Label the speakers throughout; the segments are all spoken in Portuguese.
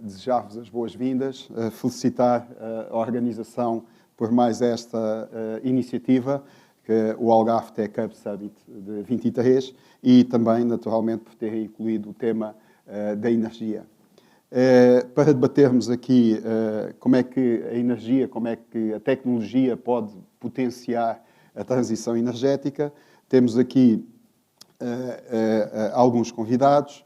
Speaker 1: desejar-vos as boas-vindas, felicitar a organização por mais esta iniciativa, que é o Algarve Tech Hub Summit de 23, e também, naturalmente, por terem incluído o tema da energia. Para debatermos aqui como é que a energia, como é que a tecnologia pode potenciar a transição energética, temos aqui alguns convidados.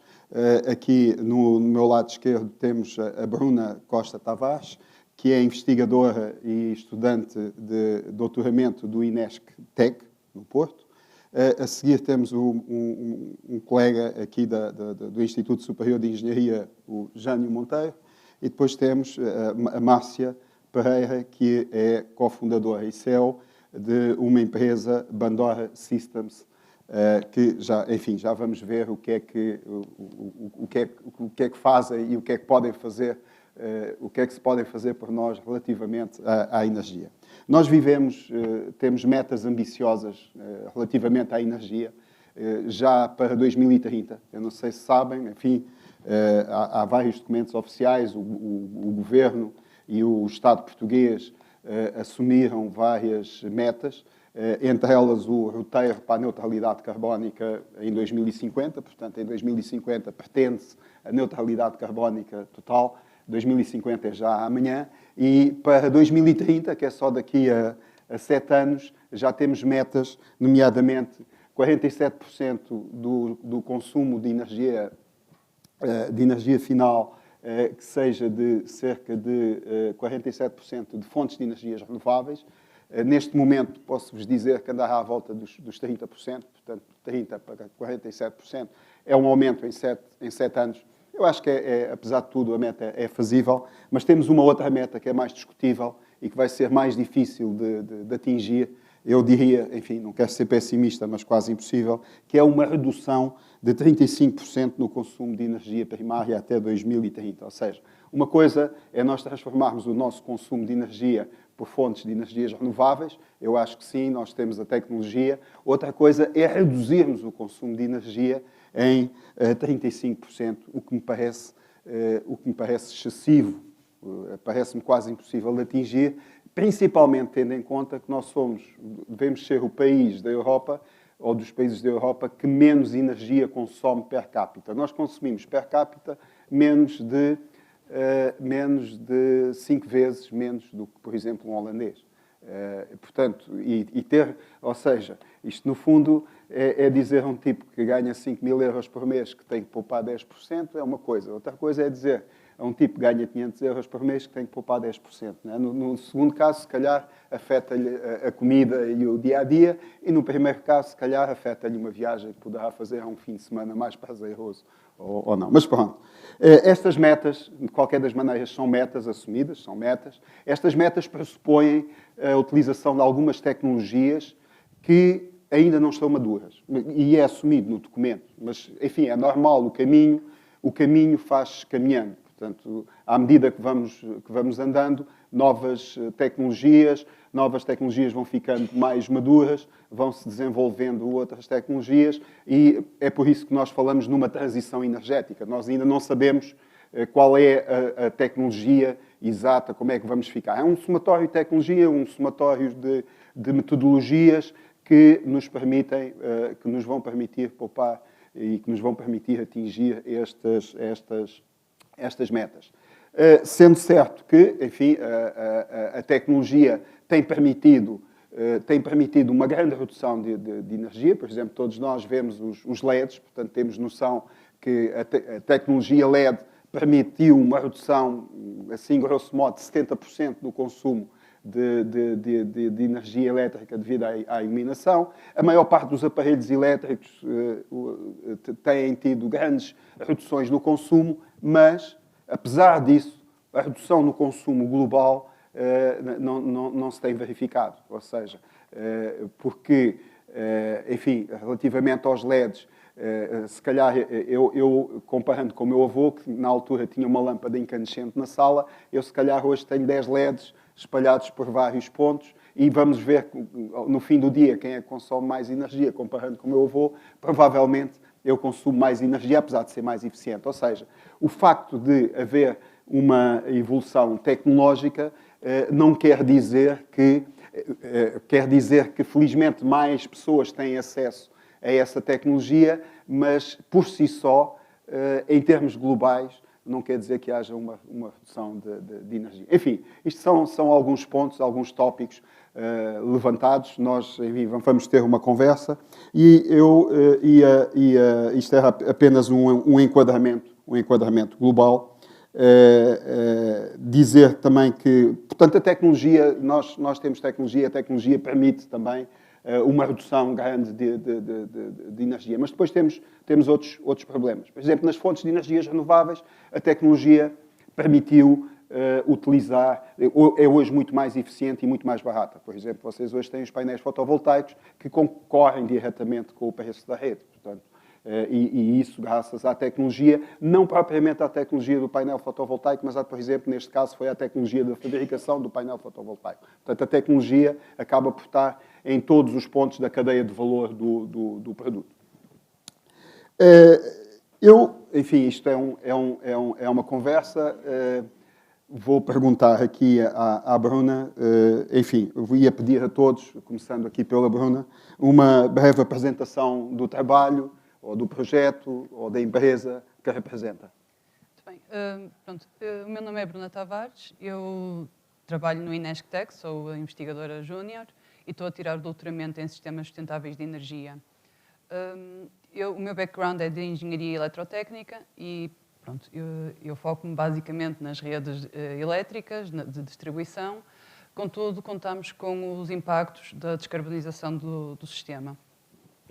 Speaker 1: Aqui no meu lado esquerdo temos a Bruna Costa Tavares, que é investigadora e estudante de doutoramento do INESC Tech, no Porto. A seguir temos um colega aqui do Instituto Superior de Engenharia, o Jânio Monteiro. E depois temos a Márcia Pereira, que é cofundadora e CEO de uma empresa, Bandora Systems, que já vamos ver o que é que fazem e o que é que podem fazer, o que é que se podem fazer por nós relativamente à energia. Nós temos metas ambiciosas relativamente à energia, já para 2030. Eu não sei se sabem, enfim, há vários documentos oficiais, o Governo e o Estado português assumiram várias metas, entre elas o roteiro para a neutralidade carbónica em 2050. Portanto, em 2050 pretende-se a neutralidade carbónica total. 2050 é já amanhã. E para 2030, que é só daqui a 7 anos, já temos metas, nomeadamente 47% do consumo de energia final, que seja de cerca de 47% de fontes de energias renováveis. Neste momento, posso-vos dizer que andará à volta dos 30%, portanto, 30% para 47%. É um aumento em 7 anos. Eu acho que, apesar de tudo, a meta é fazível, mas temos uma outra meta que é mais discutível e que vai ser mais difícil de atingir. Eu diria, enfim, não quero ser pessimista, mas quase impossível, que é uma redução de 35% no consumo de energia primária até 2030. Ou seja, uma coisa é nós transformarmos o nosso consumo de energia por fontes de energias renováveis. Eu acho que sim, nós temos a tecnologia. Outra coisa é reduzirmos o consumo de energia em 35%, o que me parece excessivo, parece-me quase impossível de atingir, principalmente tendo em conta que nós devemos ser o país da Europa, ou dos países da Europa, que menos energia consome per capita. Nós consumimos per capita menos de 5 vezes menos do que, por exemplo, um holandês. Portanto, ou seja, isto no fundo é dizer a um tipo que ganha 5.000 euros por mês que tem que poupar 10%, é uma coisa. Outra coisa é dizer a um tipo que ganha 500 euros por mês que tem que poupar 10%. Não é? No segundo caso, se calhar, afeta-lhe a comida e o dia-a-dia, e no primeiro caso, se calhar, afeta-lhe uma viagem que poderá fazer a um fim de semana mais prazeroso ou não. Mas pronto. Estas metas, de qualquer das maneiras, são metas assumidas, são metas. Estas metas pressupõem a utilização de algumas tecnologias que ainda não estão maduras. E é assumido no documento. Mas, enfim, é normal o caminho faz caminhando. Portanto, à medida que vamos andando, novas tecnologias vão ficando mais maduras, vão se desenvolvendo outras tecnologias, e é por isso que nós falamos numa transição energética. Nós ainda não sabemos qual é a tecnologia exata, como é que vamos ficar. É um somatório de tecnologia, um somatório de metodologias que nos vão permitir poupar e que nos vão permitir atingir estas metas. Sendo certo que, enfim, a tecnologia tem permitido uma grande redução de energia. Por exemplo, todos nós vemos os LEDs, portanto, temos noção que a tecnologia LED permitiu uma redução, assim, grosso modo, de 70% do consumo de energia elétrica devido à iluminação. A maior parte dos aparelhos elétricos têm tido grandes reduções no consumo, mas, apesar disso, a redução no consumo global não se tem verificado. Ou seja, porque, enfim, relativamente aos LEDs, se calhar, eu comparando com o meu avô, que na altura tinha uma lâmpada incandescente na sala, eu se calhar hoje tenho 10 LEDs espalhados por vários pontos, e vamos ver no fim do dia quem é que consome mais energia. Comparando com o meu avô, provavelmente eu consumo mais energia, apesar de ser mais eficiente. Ou seja, o facto de haver uma evolução tecnológica não quer dizer que felizmente mais pessoas têm acesso a essa tecnologia, mas por si só, em termos globais, não quer dizer que haja uma redução de energia. Enfim, isto são alguns pontos, alguns tópicos levantados. Nós, enfim, vamos ter uma conversa e isto era apenas um enquadramento global. Dizer também que, portanto, a tecnologia, nós temos tecnologia, a tecnologia permite também uma redução grande de energia. Mas depois temos outros problemas. Por exemplo, nas fontes de energias renováveis, a tecnologia permitiu utilizar, é hoje muito mais eficiente e muito mais barata. Por exemplo, vocês hoje têm os painéis fotovoltaicos que concorrem diretamente com o preço da rede. Portanto, e isso graças à tecnologia, não propriamente à tecnologia do painel fotovoltaico, mas, por exemplo, neste caso, foi a tecnologia da fabricação do painel fotovoltaico. Portanto, a tecnologia acaba por estar em todos os pontos da cadeia de valor do produto. Enfim, isto é uma conversa. Vou perguntar aqui à Bruna, enfim, eu ia pedir a todos, começando aqui pela Bruna, uma breve apresentação do trabalho, ou do projeto, ou da empresa que representa.
Speaker 2: Muito bem. O meu nome é Bruna Tavares, eu trabalho no Inesctec, sou a investigadora júnior e estou a tirar o doutoramento em sistemas sustentáveis de energia. O meu background é de engenharia eletrotécnica e eu foco-me basicamente nas redes elétricas, de distribuição. Contudo, contamos com os impactos da descarbonização do sistema.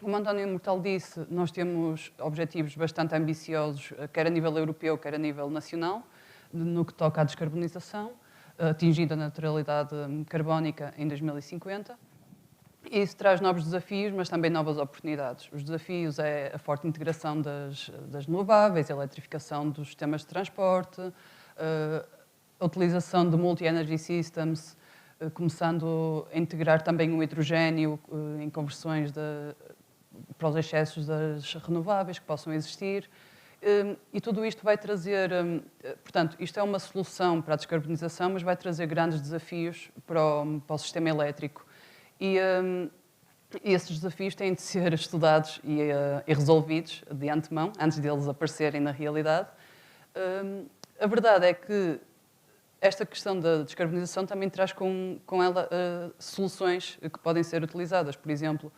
Speaker 2: Como António Mortal disse, nós temos objetivos bastante ambiciosos, quer a nível europeu, quer a nível nacional, no que toca à descarbonização, atingindo a neutralidade carbónica em 2050. Isso traz novos desafios, mas também novas oportunidades. Os desafios é a forte integração das renováveis, a eletrificação dos sistemas de transporte, a utilização de multi-energy systems, começando a integrar também o hidrogênio em conversões para os excessos das renováveis que possam existir. E tudo isto vai trazer... Portanto, isto é uma solução para a descarbonização, mas vai trazer grandes desafios para o sistema elétrico. E esses desafios têm de ser estudados e resolvidos de antemão, antes deles aparecerem na realidade. A verdade é que esta questão da descarbonização também traz com ela soluções que podem ser utilizadas. Por exemplo,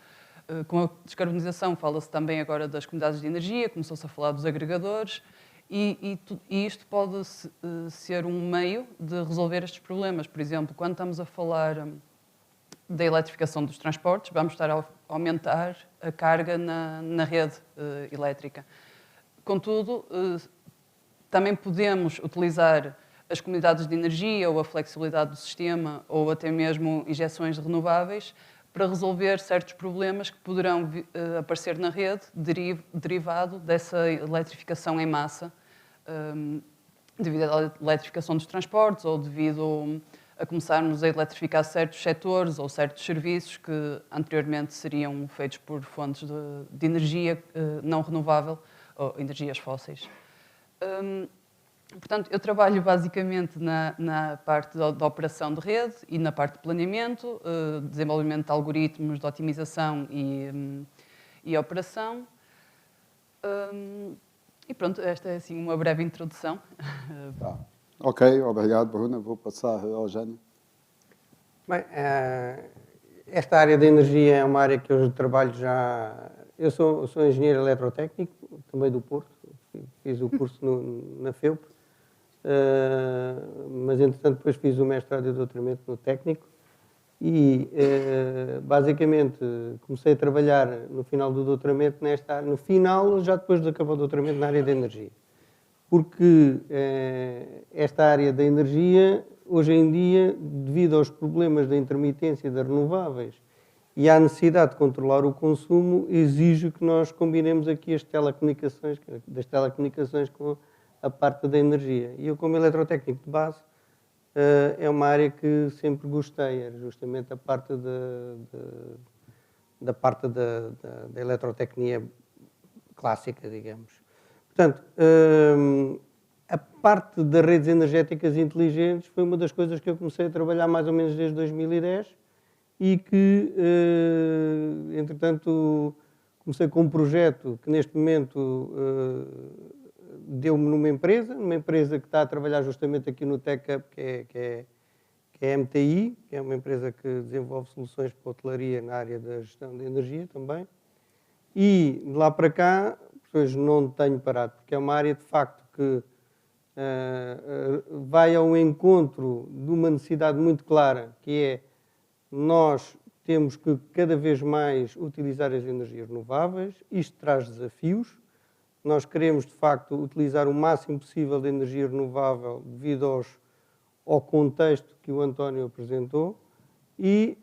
Speaker 2: com a descarbonização fala-se também agora das comunidades de energia, começou-se a falar dos agregadores, e isto pode ser um meio de resolver estes problemas. Por exemplo, quando estamos a falar da eletrificação dos transportes, vamos estar a aumentar a carga na rede elétrica. Contudo, também podemos utilizar as comunidades de energia ou a flexibilidade do sistema ou até mesmo injeções de renováveis para resolver certos problemas que poderão aparecer na rede derivado dessa eletrificação em massa, devido à eletrificação dos transportes ou devido a começarmos a eletrificar certos setores ou certos serviços que anteriormente seriam feitos por fontes de energia não renovável ou energias fósseis. Portanto, eu trabalho basicamente na parte da operação de rede e na parte de planeamento, desenvolvimento de algoritmos de otimização e operação. E pronto, esta é assim uma breve introdução.
Speaker 1: Tá. Ok, obrigado, Bruna. Vou passar ao Jânio.
Speaker 3: Bem, esta área da energia é uma área que eu trabalho já... Eu sou engenheiro eletrotécnico, também do Porto, fiz o curso na FEUP, mas entretanto depois fiz o mestrado e o doutoramento no técnico e basicamente comecei a trabalhar no final do doutoramento nesta área, no final, já depois de acabar o doutoramento, na área da energia. Porque esta área da energia, hoje em dia, devido aos problemas da intermitência das renováveis e à necessidade de controlar o consumo, exige que nós combinemos aqui as telecomunicações, das telecomunicações com a parte da energia. E eu, como eletrotécnico de base, é uma área que sempre gostei, era justamente a parte da eletrotecnia clássica, digamos. Portanto, a parte das redes energéticas inteligentes foi uma das coisas que eu comecei a trabalhar mais ou menos desde 2010 e que, entretanto, comecei com um projeto que neste momento deu-me numa empresa que está a trabalhar justamente aqui no TechUp, que é a MTI, que é uma empresa que desenvolve soluções para a hotelaria na área da gestão de energia também. E de lá para cá, depois não tenho parado, porque é uma área de facto que vai ao encontro de uma necessidade muito clara, que é nós temos que cada vez mais utilizar as energias renováveis. Isto traz desafios. Nós queremos, de facto, utilizar o máximo possível de energia renovável devido ao contexto que o António apresentou e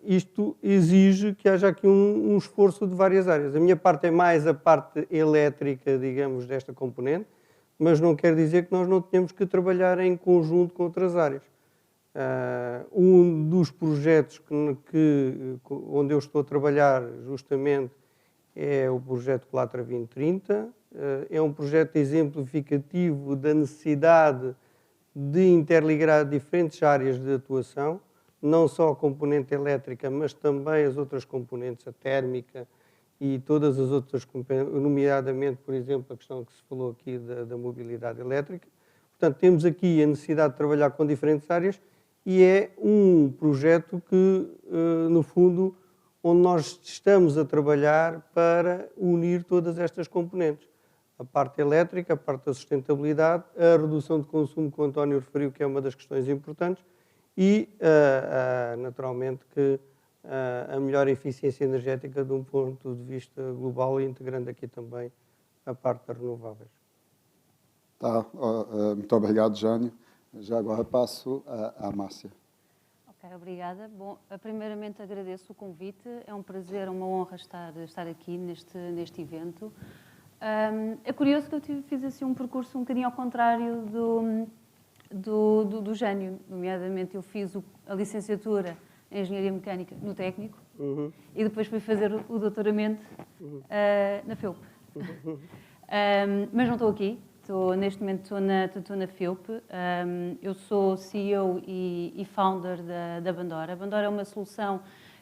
Speaker 3: isto exige que haja aqui um esforço de várias áreas. A minha parte é mais a parte elétrica, digamos, desta componente, mas não quer dizer que nós não tenhamos que trabalhar em conjunto com outras áreas. Um dos projetos onde eu estou a trabalhar justamente é o projeto Colatra 2030. É um projeto exemplificativo da necessidade de interligar diferentes áreas de atuação, não só a componente elétrica, mas também as outras componentes, a térmica e todas as outras, nomeadamente, por exemplo, a questão que se falou aqui da mobilidade elétrica. Portanto, temos aqui a necessidade de trabalhar com diferentes áreas e é um projeto que, no fundo, onde nós estamos a trabalhar para unir todas estas componentes. A parte elétrica, a parte da sustentabilidade, a redução de consumo que o António referiu, que é uma das questões importantes, e, naturalmente, que a melhor eficiência energética de um ponto de vista global e integrando aqui também a parte das renováveis.
Speaker 1: Tá, muito obrigado, Jânio. Já agora passo à Márcia.
Speaker 4: Ok, obrigada. Bom, primeiramente agradeço o convite. É um prazer, uma honra estar aqui neste evento. É curioso que eu fiz assim um percurso um bocadinho ao contrário do Jânio. Nomeadamente, eu fiz a licenciatura em Engenharia Mecânica no técnico e depois fui fazer o doutoramento na FEUP. Mas não estou aqui. Neste momento estou na FEUP. Eu sou CEO e founder da Bandora. A Bandora é uma solução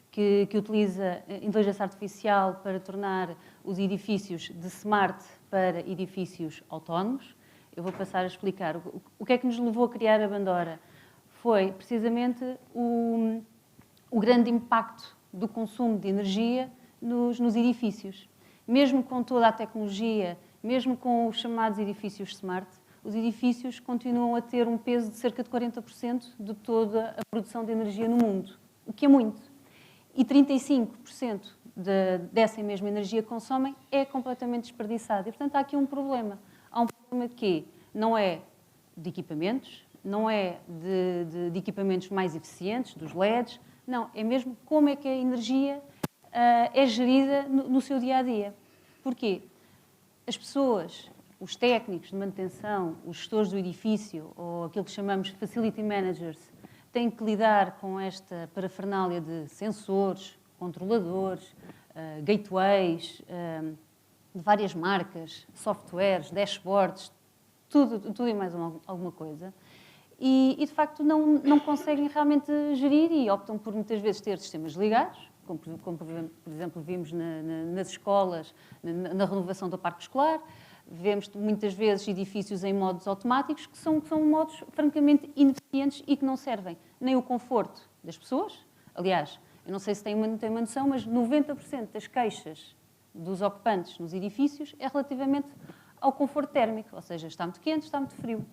Speaker 4: que utiliza inteligência artificial para tornar os edifícios de smart para edifícios autónomos. Eu vou passar a explicar. O que é que nos levou a criar a Bandora? Foi precisamente o grande impacto do consumo de energia nos edifícios. Mesmo com toda a tecnologia, mesmo com os chamados edifícios smart, os edifícios continuam a ter um peso de cerca de 40% de toda a produção de energia no mundo, o que é muito. E 35% dessa mesma energia que consomem é completamente desperdiçada. E, portanto, há aqui um problema. Há um problema que não é de equipamentos, não é de equipamentos mais eficientes, dos LEDs, não, é mesmo como é que a energia é gerida no seu dia-a-dia. Porquê? As pessoas, os técnicos de manutenção, os gestores do edifício, ou aquilo que chamamos de facility managers, têm que lidar com esta parafernália de sensores, controladores, gateways, de várias marcas, softwares, dashboards, tudo e mais alguma coisa. E de facto, não conseguem realmente gerir e optam por muitas vezes ter sistemas ligados, como por exemplo, vimos nas escolas, na renovação do parque escolar. Vemos muitas vezes edifícios em modos automáticos, que são modos francamente ineficientes e que não servem nem o conforto das pessoas. Aliás, eu não sei se tem uma noção, mas 90% das queixas dos ocupantes nos edifícios é relativamente ao conforto térmico, ou seja, está muito quente, está muito frio.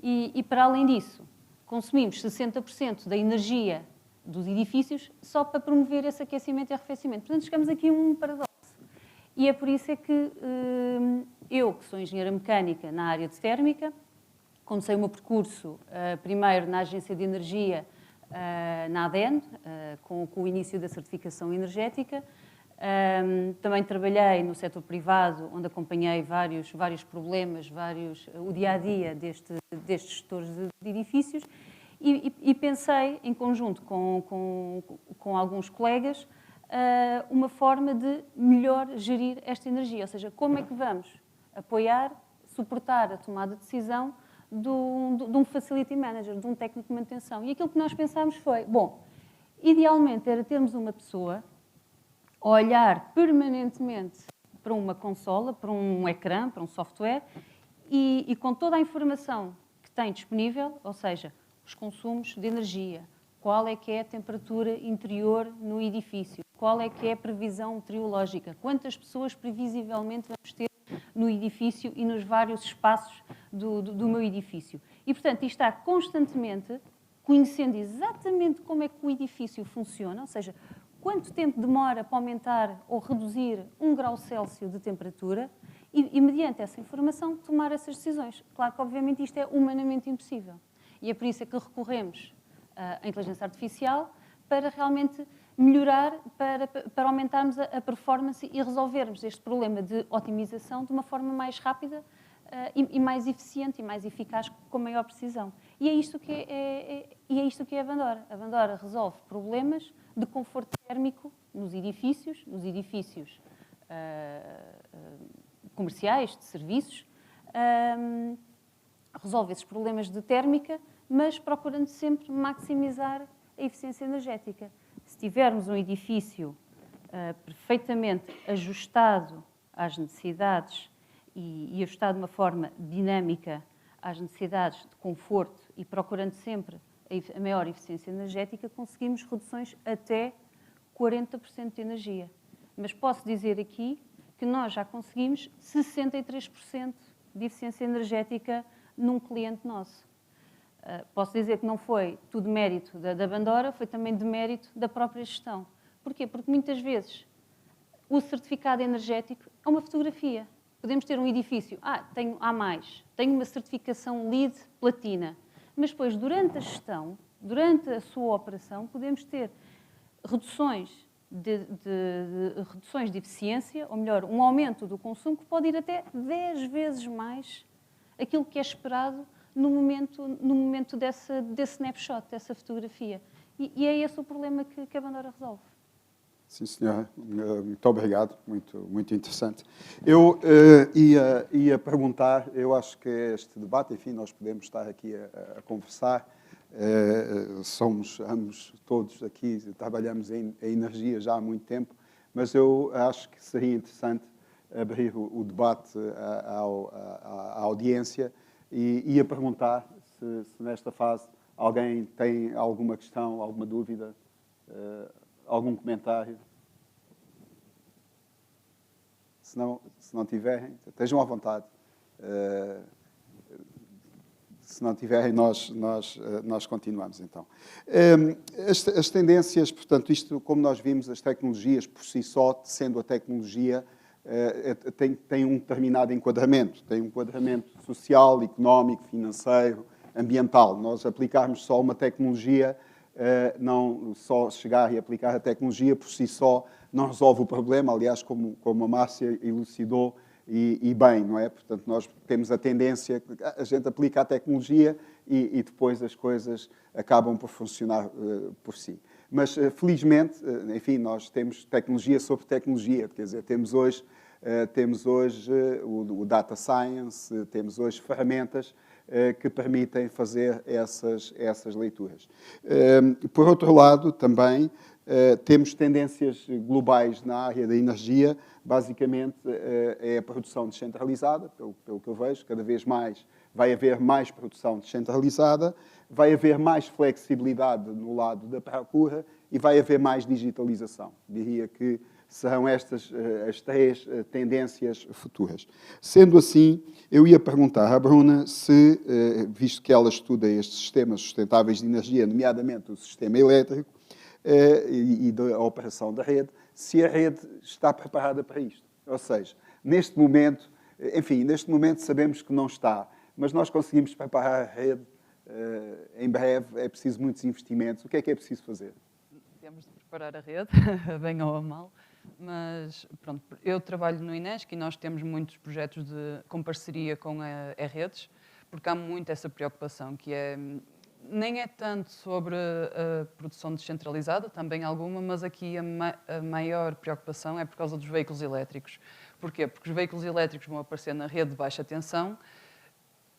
Speaker 4: E para além disso, consumimos 60% da energia dos edifícios só para promover esse aquecimento e arrefecimento. Portanto, chegamos aqui a um paradoxo. E é por isso é que eu, que sou engenheira mecânica na área de térmica, comecei o meu percurso primeiro na Agência de Energia, na ADEN, com o início da certificação energética. Também trabalhei no setor privado, onde acompanhei vários problemas, o dia-a-dia destes gestores de edifícios. E pensei, em conjunto com alguns colegas, uma forma de melhor gerir esta energia. Ou seja, como é que vamos apoiar, suportar a tomada de decisão de um facility manager, de um técnico de manutenção. E aquilo que nós pensámos foi, bom, idealmente era termos uma pessoa a olhar permanentemente para uma consola, para um ecrã, para um software, e com toda a informação que tem disponível, ou seja, os consumos de energia, qual é que é a temperatura interior no edifício, qual é que é a previsão meteorológica, quantas pessoas previsivelmente vamos ter no edifício e nos vários espaços do meu edifício. E, portanto, isto está constantemente conhecendo exatamente como é que o edifício funciona, ou seja, quanto tempo demora para aumentar ou reduzir 1 grau Celsius de temperatura e, mediante essa informação, tomar essas decisões. Claro que, obviamente, isto é humanamente impossível. E é por isso que recorremos à inteligência artificial para realmente melhorar, para aumentarmos a performance e resolvermos este problema de otimização de uma forma mais rápida e mais eficiente e mais eficaz, com maior precisão. E é isto que é a Bandora. A Bandora resolve problemas de conforto térmico nos edifícios comerciais, de serviços, resolve esses problemas de térmica, mas procurando sempre maximizar a eficiência energética. Se tivermos um edifício perfeitamente ajustado às necessidades e ajustado de uma forma dinâmica às necessidades de conforto e procurando sempre a maior eficiência energética, conseguimos reduções até 40% de energia. Mas posso dizer aqui que nós já conseguimos 63% de eficiência energética num cliente nosso. Posso dizer que não foi tudo mérito da Bandora, foi também de mérito da própria gestão. Porquê? Porque muitas vezes o certificado energético é uma fotografia. Podemos ter um edifício, tenho uma certificação LEED Platina, mas depois, durante a gestão, durante a sua operação, podemos ter reduções de eficiência, ou melhor, um aumento do consumo que pode ir até 10 vezes mais aquilo que é esperado no momento desse snapshot, dessa fotografia. E é esse o problema que a Bandora resolve.
Speaker 1: Sim, senhora. Muito obrigado. Muito interessante. Eu ia perguntar, eu acho que este debate, enfim, nós podemos estar aqui a conversar, somos ambos todos aqui, trabalhamos em energia já há muito tempo, mas eu acho que seria interessante abrir o debate à audiência e ia perguntar se nesta fase alguém tem alguma questão, alguma dúvida, algum comentário. Se não tiverem, estejam à vontade. Se não tiverem, nós continuamos, então. As tendências, portanto, isto, como nós vimos, as tecnologias por si só, sendo a tecnologia, tem um determinado enquadramento. Tem um enquadramento social, económico, financeiro, ambiental. Nós aplicarmos só uma tecnologia, não só chegar e aplicar a tecnologia por si só, não resolve o problema. Aliás, como a Márcia elucidou, e bem, não é? Portanto, nós temos a tendência, a gente aplica a tecnologia e depois as coisas acabam por funcionar por si. Mas, felizmente, enfim, nós temos tecnologia sobre tecnologia, quer dizer, temos hoje o data science, temos hoje ferramentas que permitem fazer essas leituras. Por outro lado, também, temos tendências globais na área da energia. Basicamente, é a produção descentralizada, pelo que eu vejo. Cada vez mais vai haver mais produção descentralizada, vai haver mais flexibilidade no lado da procura e vai haver mais digitalização. Diria que serão estas as três tendências futuras. Sendo assim, eu ia perguntar à Bruna se, visto que ela estuda estes sistemas sustentáveis de energia, nomeadamente o sistema elétrico, e da operação da rede, se a rede está preparada para isto. Ou seja, neste momento sabemos que não está, mas nós conseguimos preparar a rede, em breve, é preciso muitos investimentos. O que é preciso fazer?
Speaker 2: Temos de preparar a rede, bem ou a mal, mas pronto, eu trabalho no INESC e nós temos muitos projetos com parceria com a redes, porque há muito essa preocupação, que é nem é tanto sobre a produção descentralizada, também alguma, mas aqui a maior preocupação é por causa dos veículos elétricos. Porquê? Porque os veículos elétricos vão aparecer na rede de baixa tensão,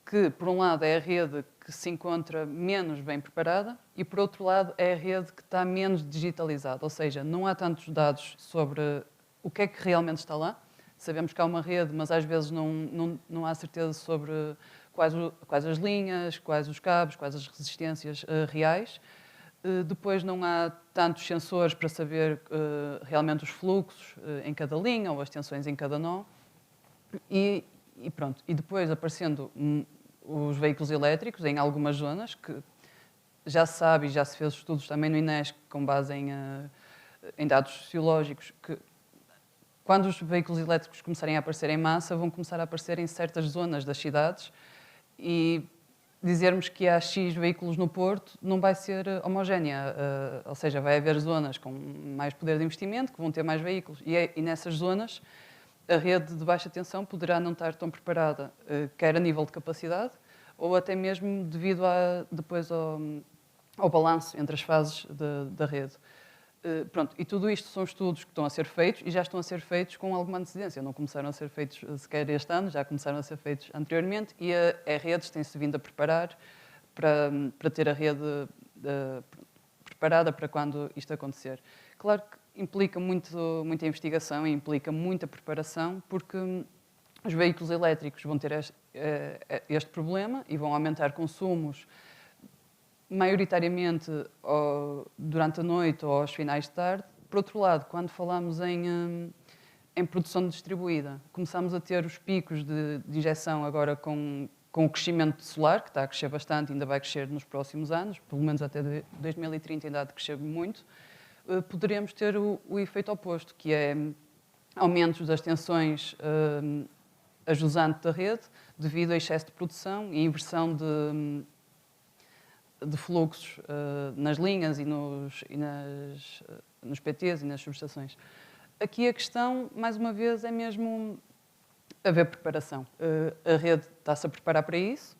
Speaker 2: que, por um lado, é a rede que se encontra menos bem preparada e, por outro lado, é a rede que está menos digitalizada. Ou seja, não há tantos dados sobre o que é que realmente está lá. Sabemos que há uma rede, mas às vezes não há certeza sobre quais as linhas, quais os cabos, quais as resistências reais. Depois não há tantos sensores para saber realmente os fluxos em cada linha ou as tensões em cada nó. E pronto. E depois aparecendo os veículos elétricos em algumas zonas, que já se sabe e já se fez estudos também no INESC com base em dados sociológicos, que quando os veículos elétricos começarem a aparecer em massa, vão começar a aparecer em certas zonas das cidades e dizermos que há X veículos no Porto não vai ser homogénea, ou seja, vai haver zonas com mais poder de investimento que vão ter mais veículos e nessas zonas a rede de baixa tensão poderá não estar tão preparada, quer a nível de capacidade ou até mesmo devido depois ao balanço entre as fases da rede. Pronto, e tudo isto são estudos que estão a ser feitos e já estão a ser feitos com alguma antecedência. Não começaram a ser feitos sequer este ano, já começaram a ser feitos anteriormente e a redes têm-se vindo a preparar para ter a rede preparada para quando isto acontecer. Claro que implica muita investigação e implica muita preparação, porque os veículos elétricos vão ter este problema e vão aumentar consumos maioritariamente durante a noite ou aos finais de tarde. Por outro lado, quando falamos em produção distribuída, começamos a ter os picos de injeção agora com o crescimento solar, que está a crescer bastante, ainda vai crescer nos próximos anos, pelo menos até 2030 ainda há de crescer muito, poderemos ter o efeito oposto, que é aumentos das tensões a jusante da rede, devido a excesso de produção e inversão de fluxos nas linhas e nos PTs e nas subestações. Aqui a questão, mais uma vez, é mesmo haver preparação. A rede está-se a preparar para isso,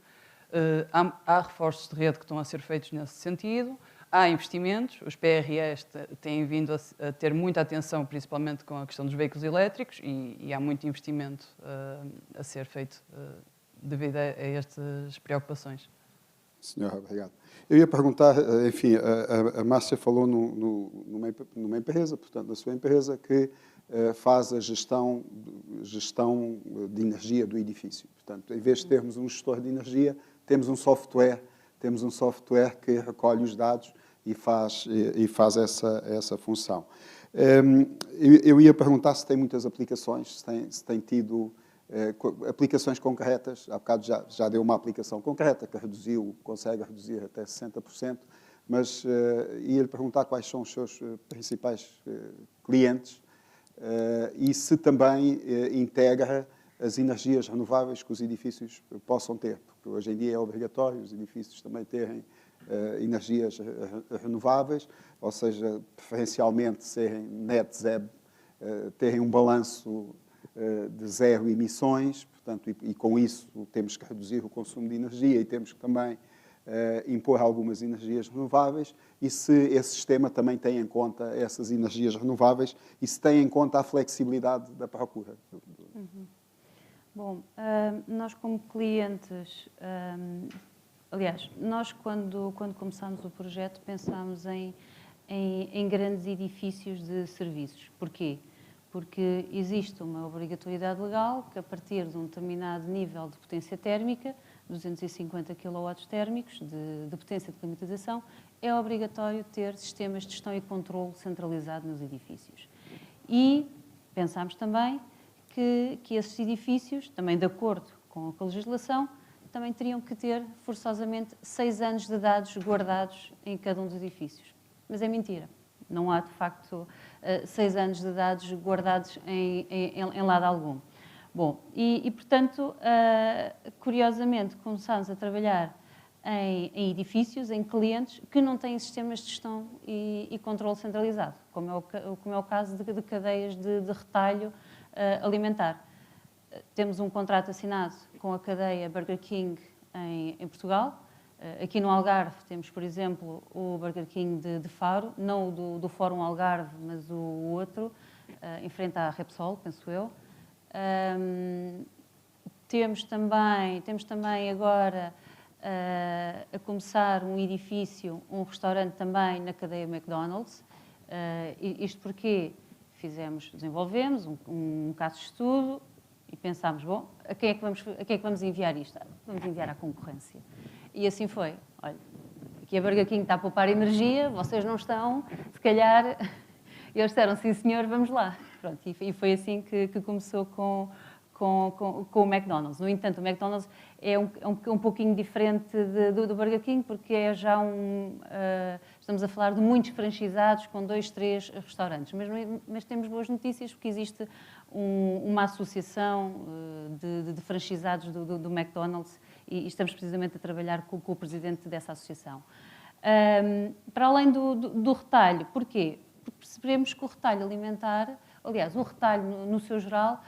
Speaker 2: há reforços de rede que estão a ser feitos nesse sentido, há investimentos, os PRS têm vindo a ter muita atenção, principalmente com a questão dos veículos elétricos, e há muito investimento a ser feito devido a estas preocupações.
Speaker 1: Senhora, obrigado. Eu ia perguntar, enfim, a Márcia falou numa empresa, portanto, da sua empresa, que faz a gestão de energia do edifício. Portanto, em vez de termos um gestor de energia, temos um software que recolhe os dados e faz essa função. Eu ia perguntar se tem muitas aplicações, se tem tido aplicações concretas. Há bocado já deu uma aplicação concreta que consegue reduzir até 60%, mas ia-lhe perguntar quais são os seus principais clientes e se também integra as energias renováveis que os edifícios possam ter, porque hoje em dia é obrigatório os edifícios também terem energias renováveis, ou seja, preferencialmente serem net zero, terem um balanço de zero emissões, portanto, e com isso temos que reduzir o consumo de energia e temos que também impor algumas energias renováveis, e se esse sistema também tem em conta essas energias renováveis e se tem em conta a flexibilidade da procura.
Speaker 4: Uhum. Bom, nós como clientes, aliás, nós quando começámos o projeto pensámos em grandes edifícios de serviços. Porquê? Porque existe uma obrigatoriedade legal que a partir de um determinado nível de potência térmica, 250 kW térmicos de potência de climatização, é obrigatório ter sistemas de gestão e controle centralizado nos edifícios. E pensámos também que esses edifícios, também de acordo com a legislação, também teriam que ter forçosamente 6 anos de dados guardados em cada um dos edifícios. Mas é mentira. Não há, de facto, 6 anos de dados guardados em lado algum. Bom, e portanto, curiosamente, começámos a trabalhar em edifícios, em clientes que não têm sistemas de gestão e controle centralizado, como é o caso de cadeias de retalho alimentar. Temos um contrato assinado com a cadeia Burger King em Portugal, Aqui no Algarve temos, por exemplo, o Burger King de Faro, não o do Fórum Algarve, mas o outro, em frente à Repsol, penso eu. Temos também agora a começar um edifício, um restaurante também na cadeia McDonald's. Isto porque desenvolvemos um caso de estudo e pensámos, bom, a quem é que vamos enviar isto? Vamos enviar à concorrência. E assim foi. Olha, aqui a Burger King está a poupar energia, vocês não estão, se calhar... Eles disseram, sim senhor, vamos lá. Pronto, e foi assim que começou com o McDonald's. No entanto, o McDonald's é um pouquinho diferente do Burger King, porque é já estamos a falar de muitos franchisados com 2, 3 restaurantes. Mas temos boas notícias, porque existe uma associação de franchisados do McDonald's e estamos precisamente a trabalhar com o presidente dessa associação. Para além do retalho, porquê? Porque percebemos que o retalho alimentar, aliás, o retalho no seu geral,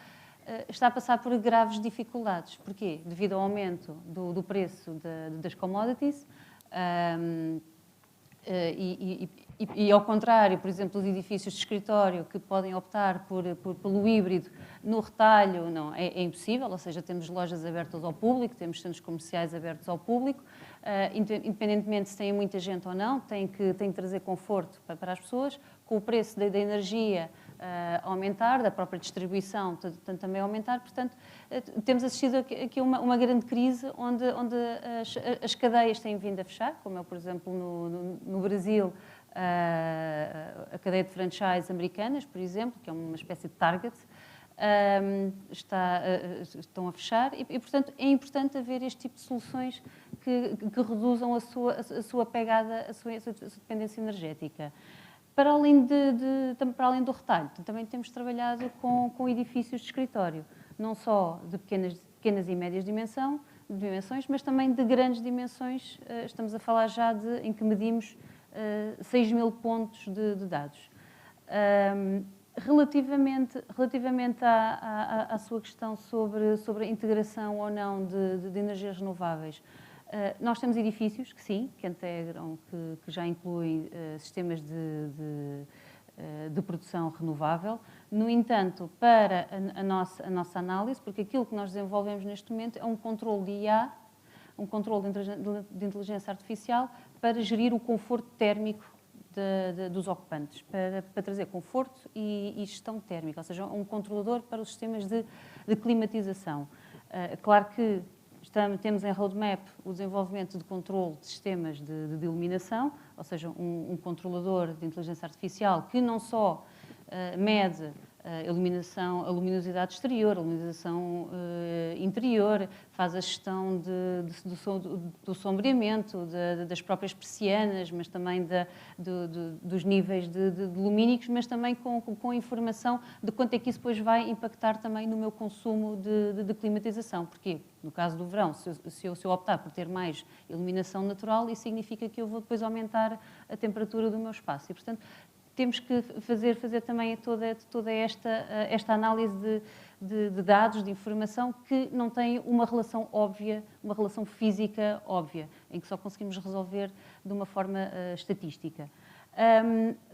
Speaker 4: está a passar por graves dificuldades. Porquê? Devido ao aumento do preço das commodities e ao contrário, por exemplo, os edifícios de escritório que podem optar pelo híbrido, no retalho não, é impossível, ou seja, temos lojas abertas ao público, temos centros comerciais abertos ao público, independentemente se tem muita gente ou não, tem que trazer conforto para as pessoas, com o preço da energia aumentar, da própria distribuição também aumentar, portanto, temos assistido aqui a uma grande crise onde as cadeias têm vindo a fechar, como é, por exemplo, no Brasil, a cadeia de franchise americanas, por exemplo, que é uma espécie de Target, estão a fechar e, portanto, é importante haver este tipo de soluções que reduzam a sua pegada, a sua dependência energética. Para além do retalho, também temos trabalhado com edifícios de escritório, não só de pequenas e médias dimensões, mas também de grandes dimensões. Estamos a falar já em que medimos 6.000 pontos de dados. Relativamente à sua questão sobre a integração ou não de energias renováveis, nós temos edifícios que integram, que já incluem sistemas de produção renovável. No entanto, para a nossa análise, porque aquilo que nós desenvolvemos neste momento é um controle de IA, um controle de inteligência artificial para gerir o conforto térmico dos ocupantes, para trazer conforto e gestão térmica, ou seja, um controlador para os sistemas de climatização. Claro que temos em roadmap o desenvolvimento de controle de sistemas de iluminação, ou seja, um controlador de inteligência artificial que não só mede a luminosidade exterior, a luminização interior, faz a gestão do sombreamento, das próprias persianas, mas também dos níveis de lumínicos, mas também com informação de quanto é que isso depois vai impactar também no meu consumo de climatização. Porquê? No caso do verão, se eu optar por ter mais iluminação natural, isso significa que eu vou depois aumentar a temperatura do meu espaço. E, portanto, temos que fazer também toda esta análise de dados, de informação, que não tem uma relação óbvia, uma relação física óbvia, em que só conseguimos resolver de uma forma estatística.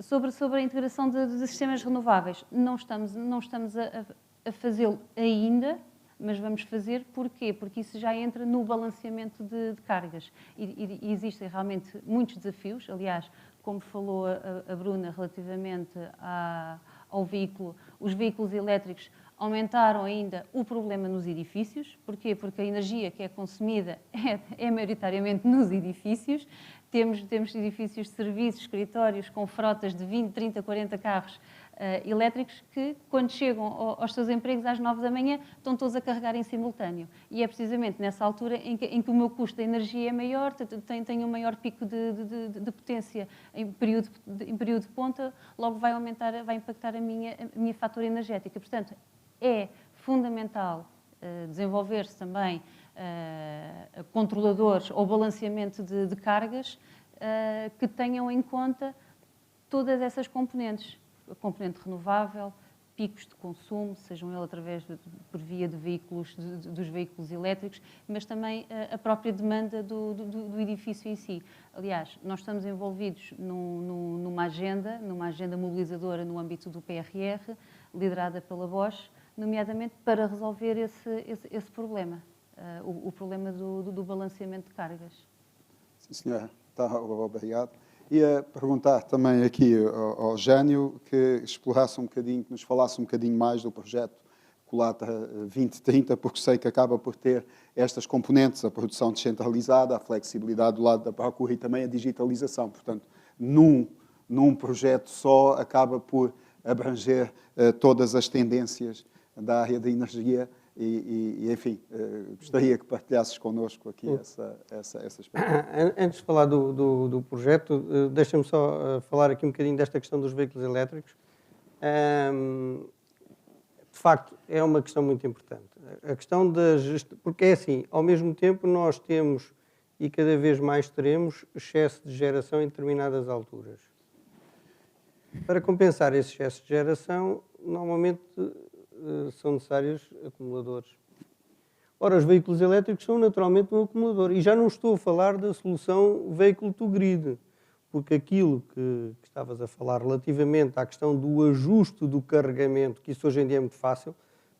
Speaker 4: Sobre a integração de sistemas renováveis, não estamos a fazê-lo ainda, mas vamos fazer. Porquê? Porque isso já entra no balanceamento de cargas. E existem realmente muitos desafios. Aliás, como falou a Bruna relativamente ao veículo, os veículos elétricos aumentaram ainda o problema nos edifícios. Porquê? Porque a energia que é consumida é maioritariamente nos edifícios. Temos edifícios de serviços, escritórios com frotas de 20, 30, 40 carros elétricos que, quando chegam aos seus empregos às 9 da manhã, estão todos a carregar em simultâneo. E é precisamente nessa altura em que o meu custo de energia é maior, tenho um maior pico de potência em período de ponta, logo vai impactar a minha fatura energética. Portanto, é fundamental desenvolver-se também controladores ou balanceamento de cargas que tenham em conta todas essas componentes. A componente renovável, picos de consumo, sejam eles através por via de veículos, dos veículos elétricos, mas também a própria demanda do edifício em si. Aliás, nós estamos envolvidos numa agenda mobilizadora no âmbito do PRR, liderada pela Bosch, nomeadamente para resolver esse problema, o problema do balanceamento de cargas.
Speaker 1: Sim, senhora. Tá, obrigado. Ia perguntar também aqui ao Jânio que explorasse um bocadinho, que nos falasse um bocadinho mais do projeto Colatra 2030, porque sei que acaba por ter estas componentes, a produção descentralizada, a flexibilidade do lado da procura e também a digitalização. Portanto, num projeto só acaba por abranger todas as tendências da área da energia e enfim, gostaria que partilhasses connosco aqui essa experiência.
Speaker 3: Antes de falar do projeto, deixa-me só falar aqui um bocadinho desta questão dos veículos elétricos. De facto, é uma questão muito importante. A questão da gestão, porque é assim, ao mesmo tempo nós temos, e cada vez mais teremos, excesso de geração em determinadas alturas. Para compensar esse excesso de geração, normalmente são necessários acumuladores. Ora, os veículos elétricos são naturalmente um acumulador. E já não estou a falar da solução veículo to grid, porque aquilo que estavas a falar relativamente à questão do ajuste do carregamento, que isso hoje em dia é muito fácil,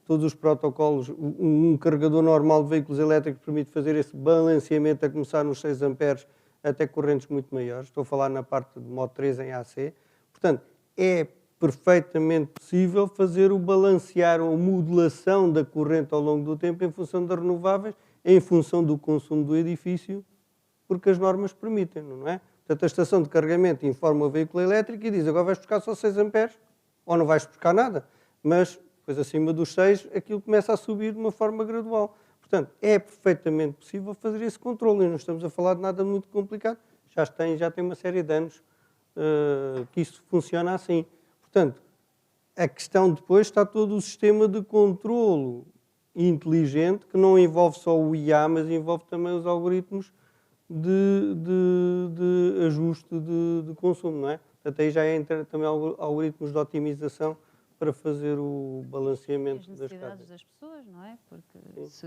Speaker 3: todos os protocolos, um carregador normal de veículos elétricos permite fazer esse balanceamento a começar nos 6 amperes até correntes muito maiores. Estou a falar na parte de modo 3 em AC. Portanto, é perfeitamente possível fazer o balancear ou modulação da corrente ao longo do tempo em função das renováveis, em função do consumo do edifício, porque as normas permitem, não é? Portanto, a estação de carregamento informa o veículo elétrico e diz agora vais buscar só 6 amperes ou não vais buscar nada. Mas, depois acima dos 6, aquilo começa a subir de uma forma gradual. Portanto, é perfeitamente possível fazer esse controle. E não estamos a falar de nada muito complicado. Já tem uma série de anos que isso funciona assim. Portanto, a questão depois está todo o sistema de controlo inteligente, que não envolve só o IA, mas envolve também os algoritmos de ajuste de consumo, não é? Portanto, aí já entra também algoritmos de otimização para fazer o balanceamento das cargas.
Speaker 4: As necessidades das pessoas, não é? Porque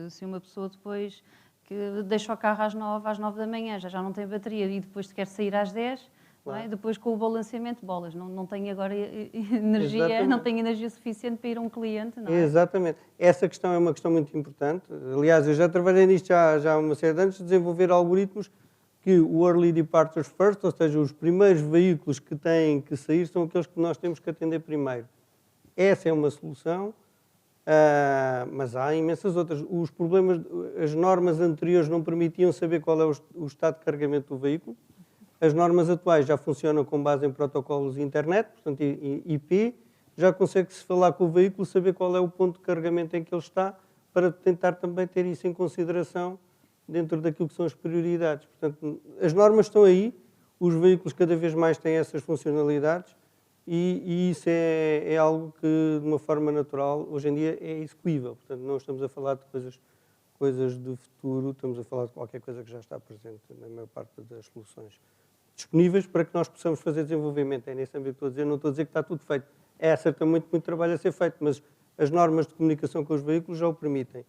Speaker 4: se uma pessoa depois que deixa o carro às 9 da manhã, já não tem bateria e depois quer sair às 10... Não é? Depois com o balanceamento, bolas, não tem agora energia,
Speaker 3: Exatamente.
Speaker 4: Não tem energia suficiente para ir a um cliente, não é?
Speaker 3: Exatamente. Essa questão é uma questão muito importante. Aliás, eu já trabalhei nisto já há uma série de anos, de desenvolver algoritmos que o Early Departures First, ou seja, os primeiros veículos que têm que sair, são aqueles que nós temos que atender primeiro. Essa é uma solução, mas há imensas outras. Os problemas, as normas anteriores não permitiam saber qual é o estado de carregamento do veículo. As normas atuais já funcionam com base em protocolos de internet, portanto IP, já consegue-se falar com o veículo, saber qual é o ponto de carregamento em que ele está, para tentar também ter isso em consideração dentro daquilo que são as prioridades. Portanto, as normas estão aí, os veículos cada vez mais têm essas funcionalidades e isso é algo que, de uma forma natural, hoje em dia é execuível. Portanto, não estamos a falar de coisas do futuro, estamos a falar de qualquer coisa que já está presente na maior parte das soluções disponíveis para que nós possamos fazer desenvolvimento. É nesse âmbito que estou a dizer, não estou a dizer que está tudo feito. É certamente muito trabalho a ser feito, mas as normas de comunicação com os veículos já o permitem.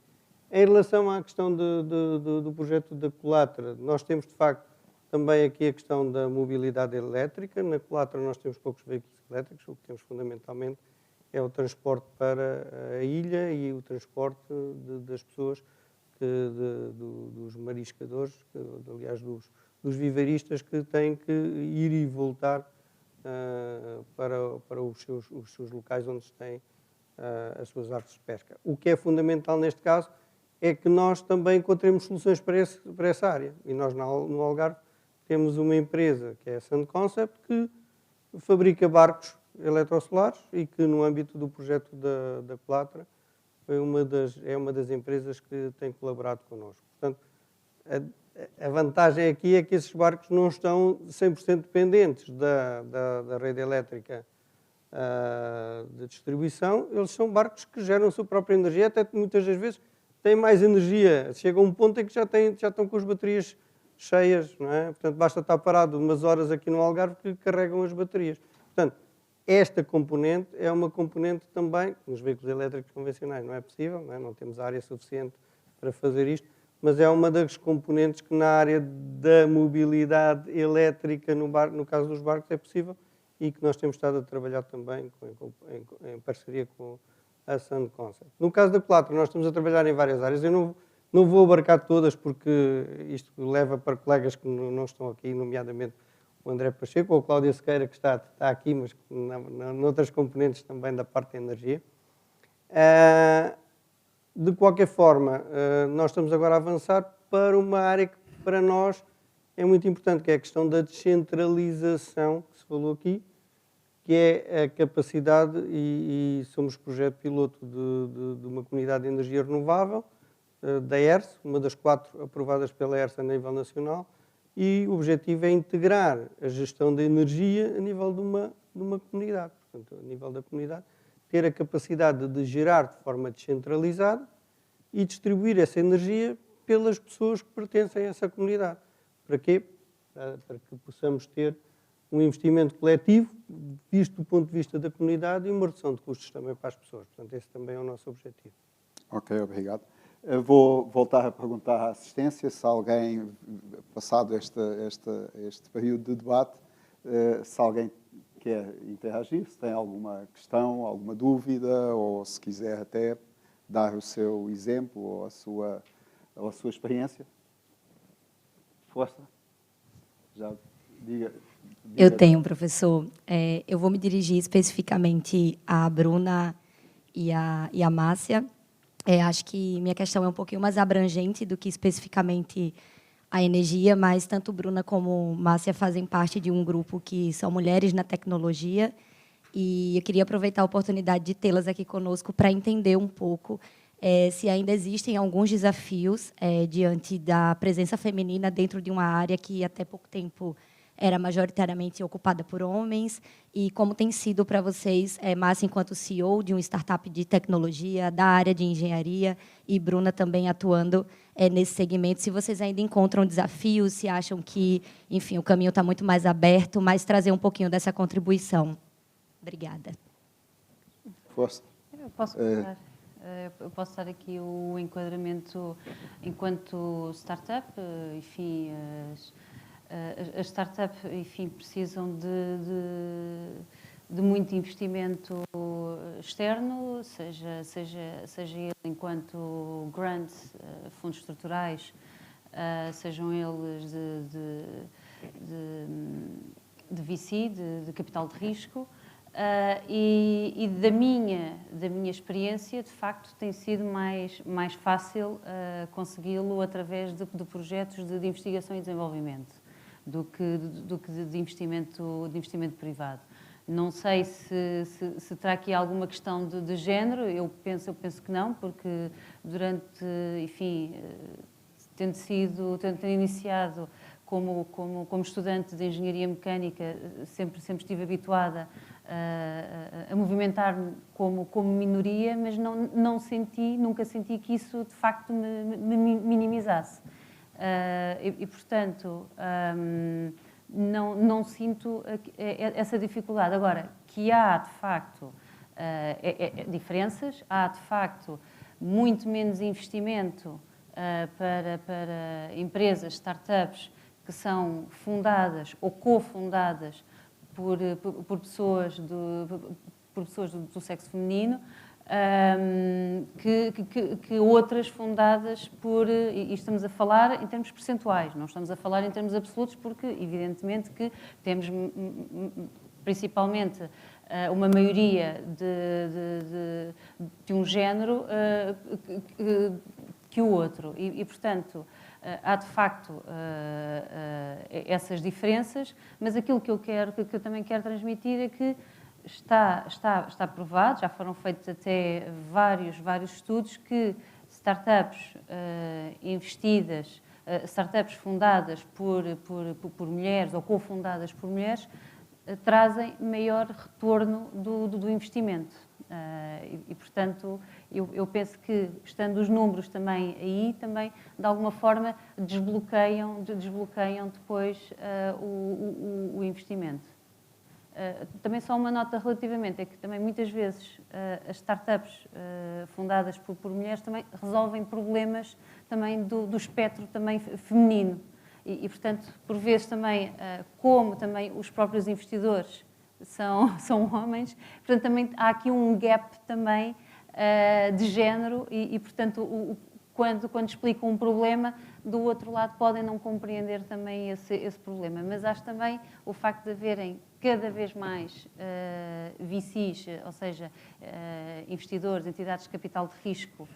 Speaker 3: Em relação à questão do projeto da Colatra, nós temos, de facto, também aqui a questão da mobilidade elétrica. Na Colatra nós temos poucos veículos elétricos, o que temos fundamentalmente é o transporte para a ilha e o transporte das pessoas, dos mariscadores, aliás, dos vivaristas que têm que ir e voltar para os seus locais onde têm as suas artes de pesca. O que é fundamental neste caso é que nós também encontremos soluções para essa área. E nós no Algarve temos uma empresa, que é a Sun Concept, que fabrica barcos eletrossolares e que no âmbito do projeto da Colatra é uma das empresas que tem colaborado connosco. Portanto, a vantagem aqui é que esses barcos não estão 100% dependentes da rede elétrica de distribuição. Eles são barcos que geram a sua própria energia, até muitas das vezes têm mais energia. Chega a um ponto em que já estão com as baterias cheias, não é? Portanto, basta estar parado umas horas aqui no Algarve que carregam as baterias. Portanto, esta componente é uma componente também, nos veículos elétricos convencionais não é possível, não temos área suficiente para fazer isto, mas é uma das componentes que na área da mobilidade elétrica, no caso dos barcos, é possível e que nós temos estado a trabalhar também em parceria com a Sun Concept. No caso da Colatra, nós estamos a trabalhar em várias áreas. Eu não vou abarcar todas porque isto leva para colegas que não estão aqui, nomeadamente o André Pacheco ou a Cláudia Sequeira, que está aqui, mas noutras componentes também da parte da energia. De qualquer forma, nós estamos agora a avançar para uma área que para nós é muito importante, que é a questão da descentralização, que se falou aqui, que é a capacidade, e somos projeto piloto de uma comunidade de energia renovável, da ERSE, uma das 4 aprovadas pela ERSE a nível nacional, e o objetivo é integrar a gestão da energia a nível de uma comunidade. Portanto, a nível da comunidade, ter a capacidade de gerar de forma descentralizada e distribuir essa energia pelas pessoas que pertencem a essa comunidade. Para quê? Para que possamos ter um investimento coletivo, visto do ponto de vista da comunidade, e uma redução de custos também para as pessoas. Portanto, esse também é o nosso objetivo.
Speaker 1: Ok, obrigado. Eu vou voltar a perguntar à assistência se alguém, passado este período de debate, se alguém quer interagir, se tem alguma questão, alguma dúvida, ou se quiser até dar o seu exemplo ou a sua experiência. Força. Já diga.
Speaker 5: Eu tenho, professor. Eu vou me dirigir especificamente à Bruna e à Márcia. Acho que minha questão é um pouquinho mais abrangente do que especificamente a energia, mas tanto Bruna como Márcia fazem parte de um grupo que são mulheres na tecnologia, e eu queria aproveitar a oportunidade de tê-las aqui conosco para entender um pouco se ainda existem alguns desafios diante da presença feminina dentro de uma área que até pouco tempo era majoritariamente ocupada por homens, e como tem sido para vocês, Márcia, enquanto CEO de uma startup de tecnologia, da área de engenharia, e Bruna também atuando nesse segmento, se vocês ainda encontram desafios, se acham que, enfim, o caminho está muito mais aberto, mas trazer um pouquinho dessa contribuição. Obrigada.
Speaker 1: Força.
Speaker 4: Eu posso começar. Eu posso dar aqui o enquadramento enquanto startup, enfim, as startups, enfim, precisam de muito investimento externo, seja ele enquanto grants, fundos estruturais, sejam eles de VC, de capital de risco, e da minha experiência, de facto, tem sido mais fácil consegui-lo através de projetos de investigação e desenvolvimento do que de investimento privado. Não sei se terá aqui alguma questão de género, eu penso que não, porque durante, enfim, tendo iniciado como estudante de engenharia mecânica, sempre estive habituada a movimentar-me como minoria, mas nunca senti que isso de facto me minimizasse. Portanto, não sinto essa dificuldade. Agora, que há de facto diferenças, há de facto muito menos investimento para empresas, startups, que são fundadas ou cofundadas por pessoas do sexo feminino, que outras fundadas e estamos a falar em termos percentuais, não estamos a falar em termos absolutos, porque evidentemente que temos principalmente uma maioria de um género que o outro, e portanto há de facto essas diferenças, mas aquilo que eu também quero transmitir é que está provado, já foram feitos até vários estudos, que startups investidas, startups fundadas por mulheres ou cofundadas por mulheres, trazem maior retorno do investimento. Portanto, eu penso que, estando os números também aí, também, de alguma forma, desbloqueiam depois o investimento. Também só uma nota relativamente, é que também muitas vezes as startups fundadas por mulheres também resolvem problemas também do espectro também feminino. E, portanto, por vezes também, como também os próprios investidores são homens, portanto, também há aqui um gap também de género e portanto, quando explicam um problema, do outro lado podem não compreender também esse problema. Mas acho também o facto de haverem cada vez mais VCs, ou seja, investidores, entidades de capital de risco,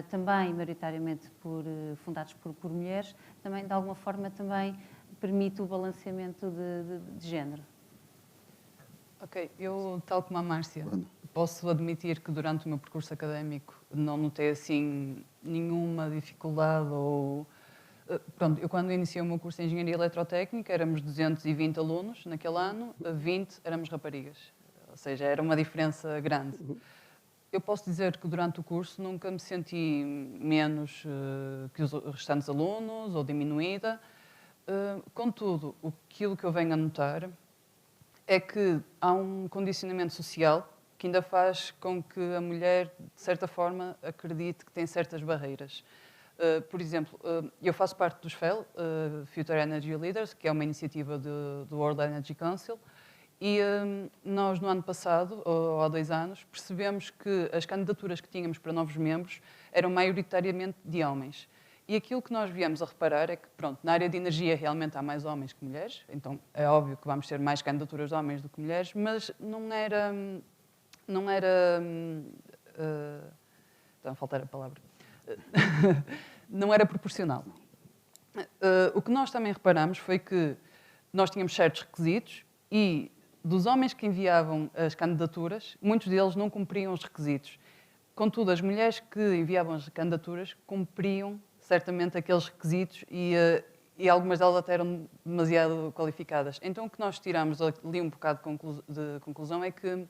Speaker 4: também maioritariamente fundados por mulheres, também de alguma forma também permite o balanceamento de género.
Speaker 2: Ok, eu, tal como a Márcia, posso admitir que durante o meu percurso académico não notei assim nenhuma dificuldade ou... Pronto, eu quando iniciei o meu curso de Engenharia Eletrotécnica éramos 220 alunos naquele ano, 20 éramos raparigas, ou seja, era uma diferença grande. Eu posso dizer que durante o curso nunca me senti menos que os restantes alunos ou diminuída. Contudo, aquilo que eu venho a notar é que há um condicionamento social que ainda faz com que a mulher, de certa forma, acredite que tem certas barreiras. Por exemplo, eu faço parte dos FEL, Future Energy Leaders, que é uma iniciativa do World Energy Council, e nós, no ano passado, ou há 2 anos, percebemos que as candidaturas que tínhamos para novos membros eram maioritariamente de homens. E aquilo que nós viemos a reparar é que, pronto, na área de energia realmente há mais homens que mulheres, então é óbvio que vamos ter mais candidaturas de homens do que mulheres, mas não era está a faltar a palavra. Não era proporcional. O que nós também reparamos foi que nós tínhamos certos requisitos e dos homens que enviavam as candidaturas, muitos deles não cumpriam os requisitos. Contudo, as mulheres que enviavam as candidaturas cumpriam certamente aqueles requisitos e algumas delas até eram demasiado qualificadas. Então, o que nós tiramos ali um bocado de conclusão é que,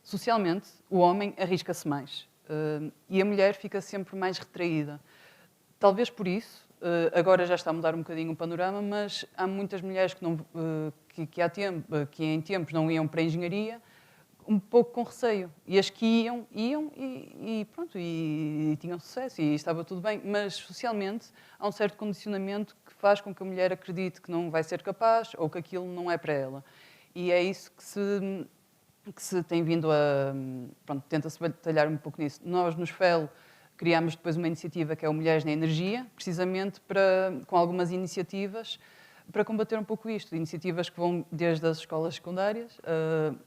Speaker 2: socialmente, o homem arrisca-se mais e a mulher fica sempre mais retraída. Talvez por isso, agora já está a mudar um bocadinho o panorama, mas há muitas mulheres que em tempos não iam para a engenharia, um pouco com receio. E as que iam e pronto, e tinham sucesso e estava tudo bem. Mas, socialmente, há um certo condicionamento que faz com que a mulher acredite que não vai ser capaz ou que aquilo não é para ela. E é isso que se tem vindo a... Pronto, tenta-se batalhar um pouco nisso. Nós, nos FEL, criámos depois uma iniciativa que é o Mulheres na Energia, precisamente com algumas iniciativas para combater um pouco isto. Iniciativas que vão desde as escolas secundárias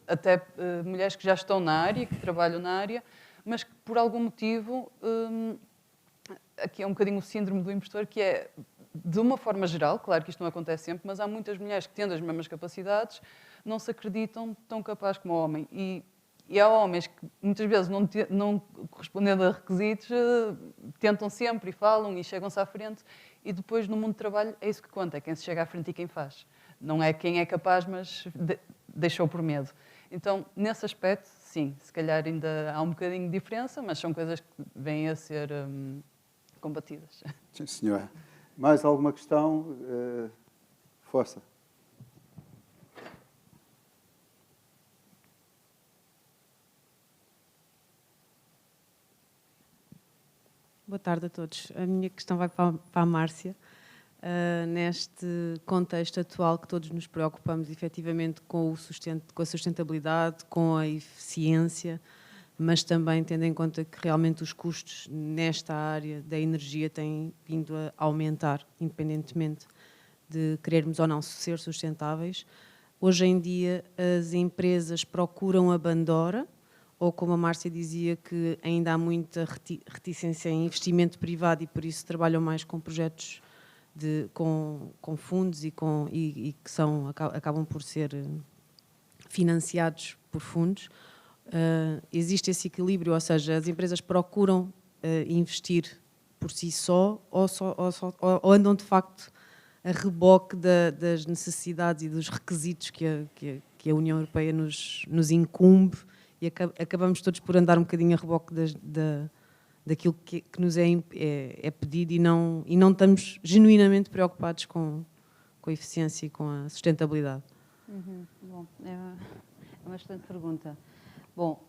Speaker 2: até mulheres que já estão na área, que trabalham na área, mas que por algum motivo, aqui é um bocadinho o síndrome do impostor, que é, de uma forma geral, claro que isto não acontece sempre, mas há muitas mulheres que, tendo as mesmas capacidades, não se acreditam tão capazes como o homem. E há homens que, muitas vezes, não correspondendo a requisitos, tentam sempre e falam e chegam-se à frente. E depois, no mundo do trabalho, é isso que conta, é quem se chega à frente e quem faz. Não é quem é capaz, mas deixou por medo. Então, nesse aspecto, sim, se calhar ainda há um bocadinho de diferença, mas são coisas que vêm a ser combatidas.
Speaker 1: Sim, senhora. Mais alguma questão? Força.
Speaker 6: Boa tarde a todos. A minha questão vai para a Márcia. Neste contexto atual que todos nos preocupamos efetivamente com a sustentabilidade, com a eficiência, mas também tendo em conta que realmente os custos nesta área da energia têm vindo a aumentar, independentemente de querermos ou não ser sustentáveis. Hoje em dia as empresas procuram a Bandora, ou como a Márcia dizia, que ainda há muita reticência em investimento privado e por isso trabalham mais com projetos com fundos e que acabam por ser financiados por fundos. Existe esse equilíbrio, ou seja, as empresas procuram investir por si só ou andam de facto a reboque das necessidades e dos requisitos que a União Europeia nos incumbe e acabamos todos por andar um bocadinho a reboque daquilo que nos é pedido e não estamos genuinamente preocupados com a eficiência e com a sustentabilidade.
Speaker 4: Bom, é uma excelente pergunta. Bom,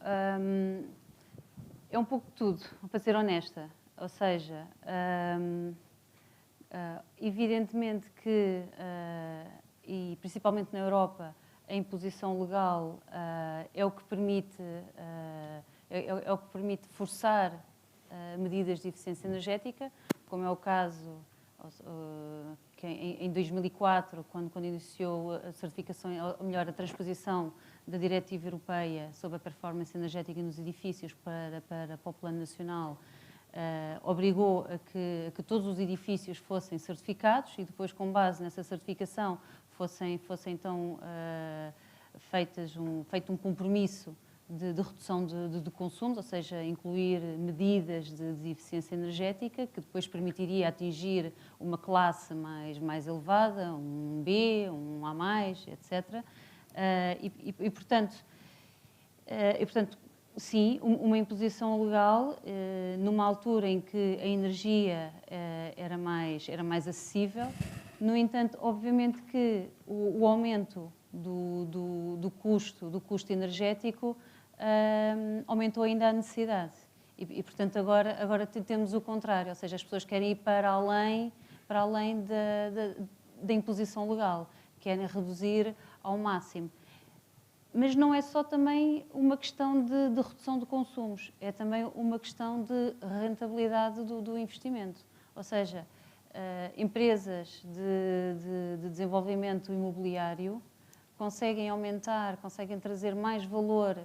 Speaker 4: é um pouco de tudo, para ser honesta. Ou seja, evidentemente que, e principalmente na Europa, a imposição legal é o que permite, é o que permite forçar medidas de eficiência energética, como é o caso que em 2004, quando iniciou a certificação, ou melhor, a transposição da Diretiva Europeia sobre a performance energética nos edifícios para o Plano Nacional, obrigou a que todos os edifícios fossem certificados e depois, com base nessa certificação, fosse então feito um compromisso de redução de consumos, ou seja, incluir medidas de eficiência energética que depois permitiria atingir uma classe mais elevada, um B, um A+, etc. Portanto, sim, uma imposição legal numa altura em que a energia era mais acessível. No entanto, obviamente que o aumento do custo energético aumentou ainda a necessidade. Portanto, agora temos o contrário, ou seja, as pessoas querem ir para além da imposição legal, querem reduzir ao máximo. Mas não é só também uma questão de redução de consumos, é também uma questão de rentabilidade do investimento. Ou seja, empresas de desenvolvimento imobiliário conseguem trazer mais valor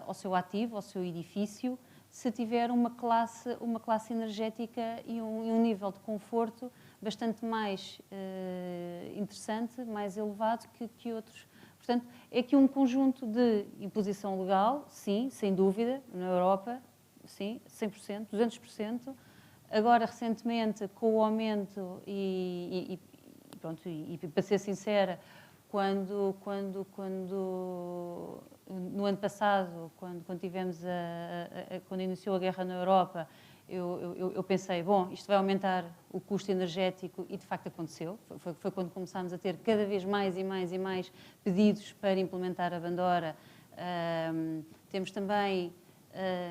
Speaker 4: ao seu ativo, ao seu edifício, se tiver uma classe energética e um nível de conforto bastante mais interessante, mais elevado que outros. Portanto, é aqui um conjunto de imposição legal, sim, sem dúvida, na Europa, sim, 100%, 200%. Agora, recentemente, com o aumento e para ser sincera, quando no ano passado, quando tivemos quando iniciou a guerra na Europa, eu pensei, bom, isto vai aumentar o custo energético e de facto aconteceu. Foi quando começámos a ter cada vez mais e mais pedidos para implementar a Bandora. Temos também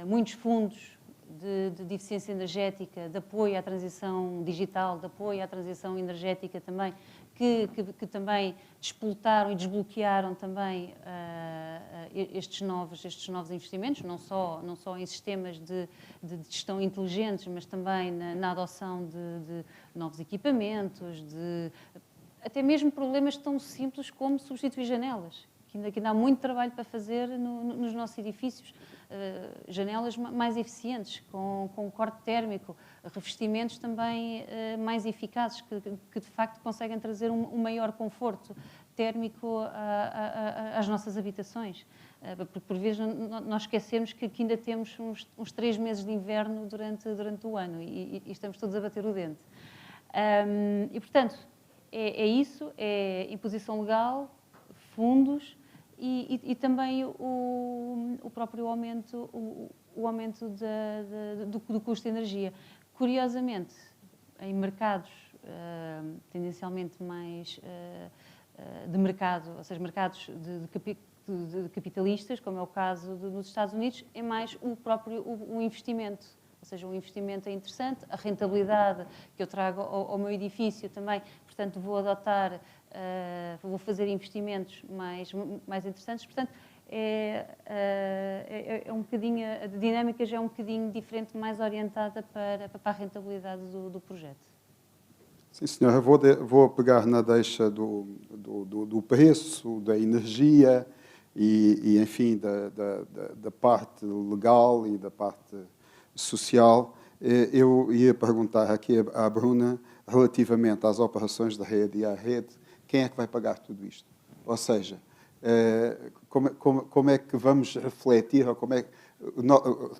Speaker 4: muitos fundos de eficiência energética, de apoio à transição digital, de apoio à transição energética também, que também despoltaram e desbloquearam também estes novos investimentos, não só em sistemas de gestão inteligentes, mas também na adoção de novos equipamentos, até mesmo problemas tão simples como substituir janelas, que ainda há muito trabalho para fazer nos nossos edifícios. Janelas mais eficientes, com corte térmico, revestimentos também mais eficazes, que de facto conseguem trazer um maior conforto térmico às nossas habitações. Por vezes nós esquecemos que ainda temos uns 3 meses de inverno durante o ano e estamos todos a bater o dente. E portanto, é isso, é imposição legal, fundos, e também o próprio aumento, o aumento do custo de energia. Curiosamente, em mercados tendencialmente mais de mercado, ou seja, mercados de capitalistas, como é o caso nos Estados Unidos, é mais o investimento. Ou seja, o investimento é interessante, a rentabilidade que eu trago ao meu edifício também, portanto, vou fazer investimentos mais interessantes. Portanto, é um bocadinho, a dinâmica já é um bocadinho diferente, mais orientada para a rentabilidade do projeto.
Speaker 1: Sim, senhora. Vou pegar na deixa do preço, da energia e enfim, da parte legal e da parte social. Eu ia perguntar aqui à Bruna, relativamente às operações da rede e à rede, quem é que vai pagar tudo isto? Ou seja, como é que vamos refletir, ou como é que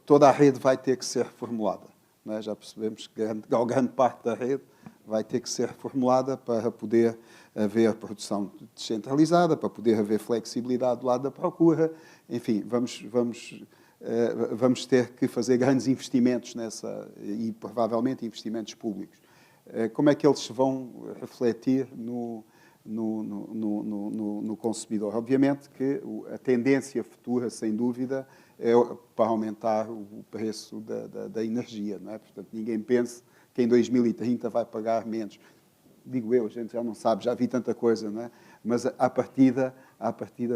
Speaker 1: toda a rede vai ter que ser reformulada? Não é? Já percebemos que grande parte da rede vai ter que ser reformulada para poder haver produção descentralizada, para poder haver flexibilidade do lado da procura. Enfim, vamos ter que fazer grandes investimentos nessa, e provavelmente investimentos públicos. Como é que eles vão refletir no consumidor. Obviamente que a tendência futura, sem dúvida, é para aumentar o preço da energia, não é? Portanto, ninguém pense que em 2030 vai pagar menos. Digo eu, a gente já não sabe, já vi tanta coisa, não é? Mas à partida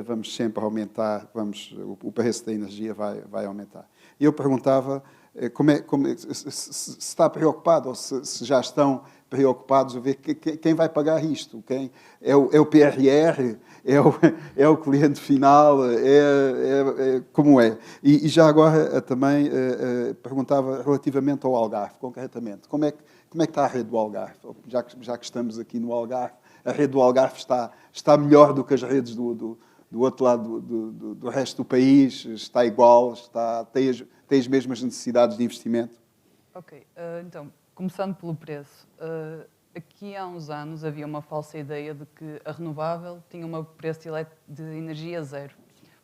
Speaker 1: vamos sempre aumentar, o preço da energia vai aumentar. E eu perguntava se está preocupado ou se já estão preocupados a ver quem vai pagar isto. Quem é o PRR? É o cliente final? Como é? E já agora também perguntava relativamente ao Algarve, concretamente. Como é que está a rede do Algarve? Já que estamos aqui no Algarve, a rede do Algarve está melhor do que as redes do outro lado do resto do país? Está igual? Tem as mesmas necessidades de investimento?
Speaker 2: Ok, então, começando pelo preço. Aqui há uns anos havia uma falsa ideia de que a renovável tinha um preço de energia zero.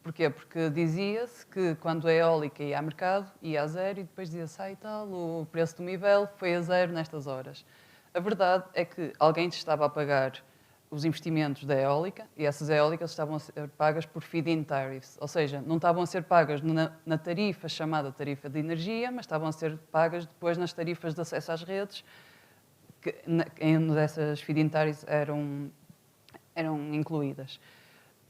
Speaker 2: Porquê? Porque dizia-se que quando a eólica ia a mercado, ia a zero, e depois dizia-se, e tal, o preço do nível foi a zero nestas horas. A verdade é que alguém estava a pagar os investimentos da eólica, e essas eólicas estavam a ser pagas por feed-in tariffs, ou seja, não estavam a ser pagas na tarifa chamada tarifa de energia, mas estavam a ser pagas depois nas tarifas de acesso às redes, que essas feed-in tariffs eram incluídas.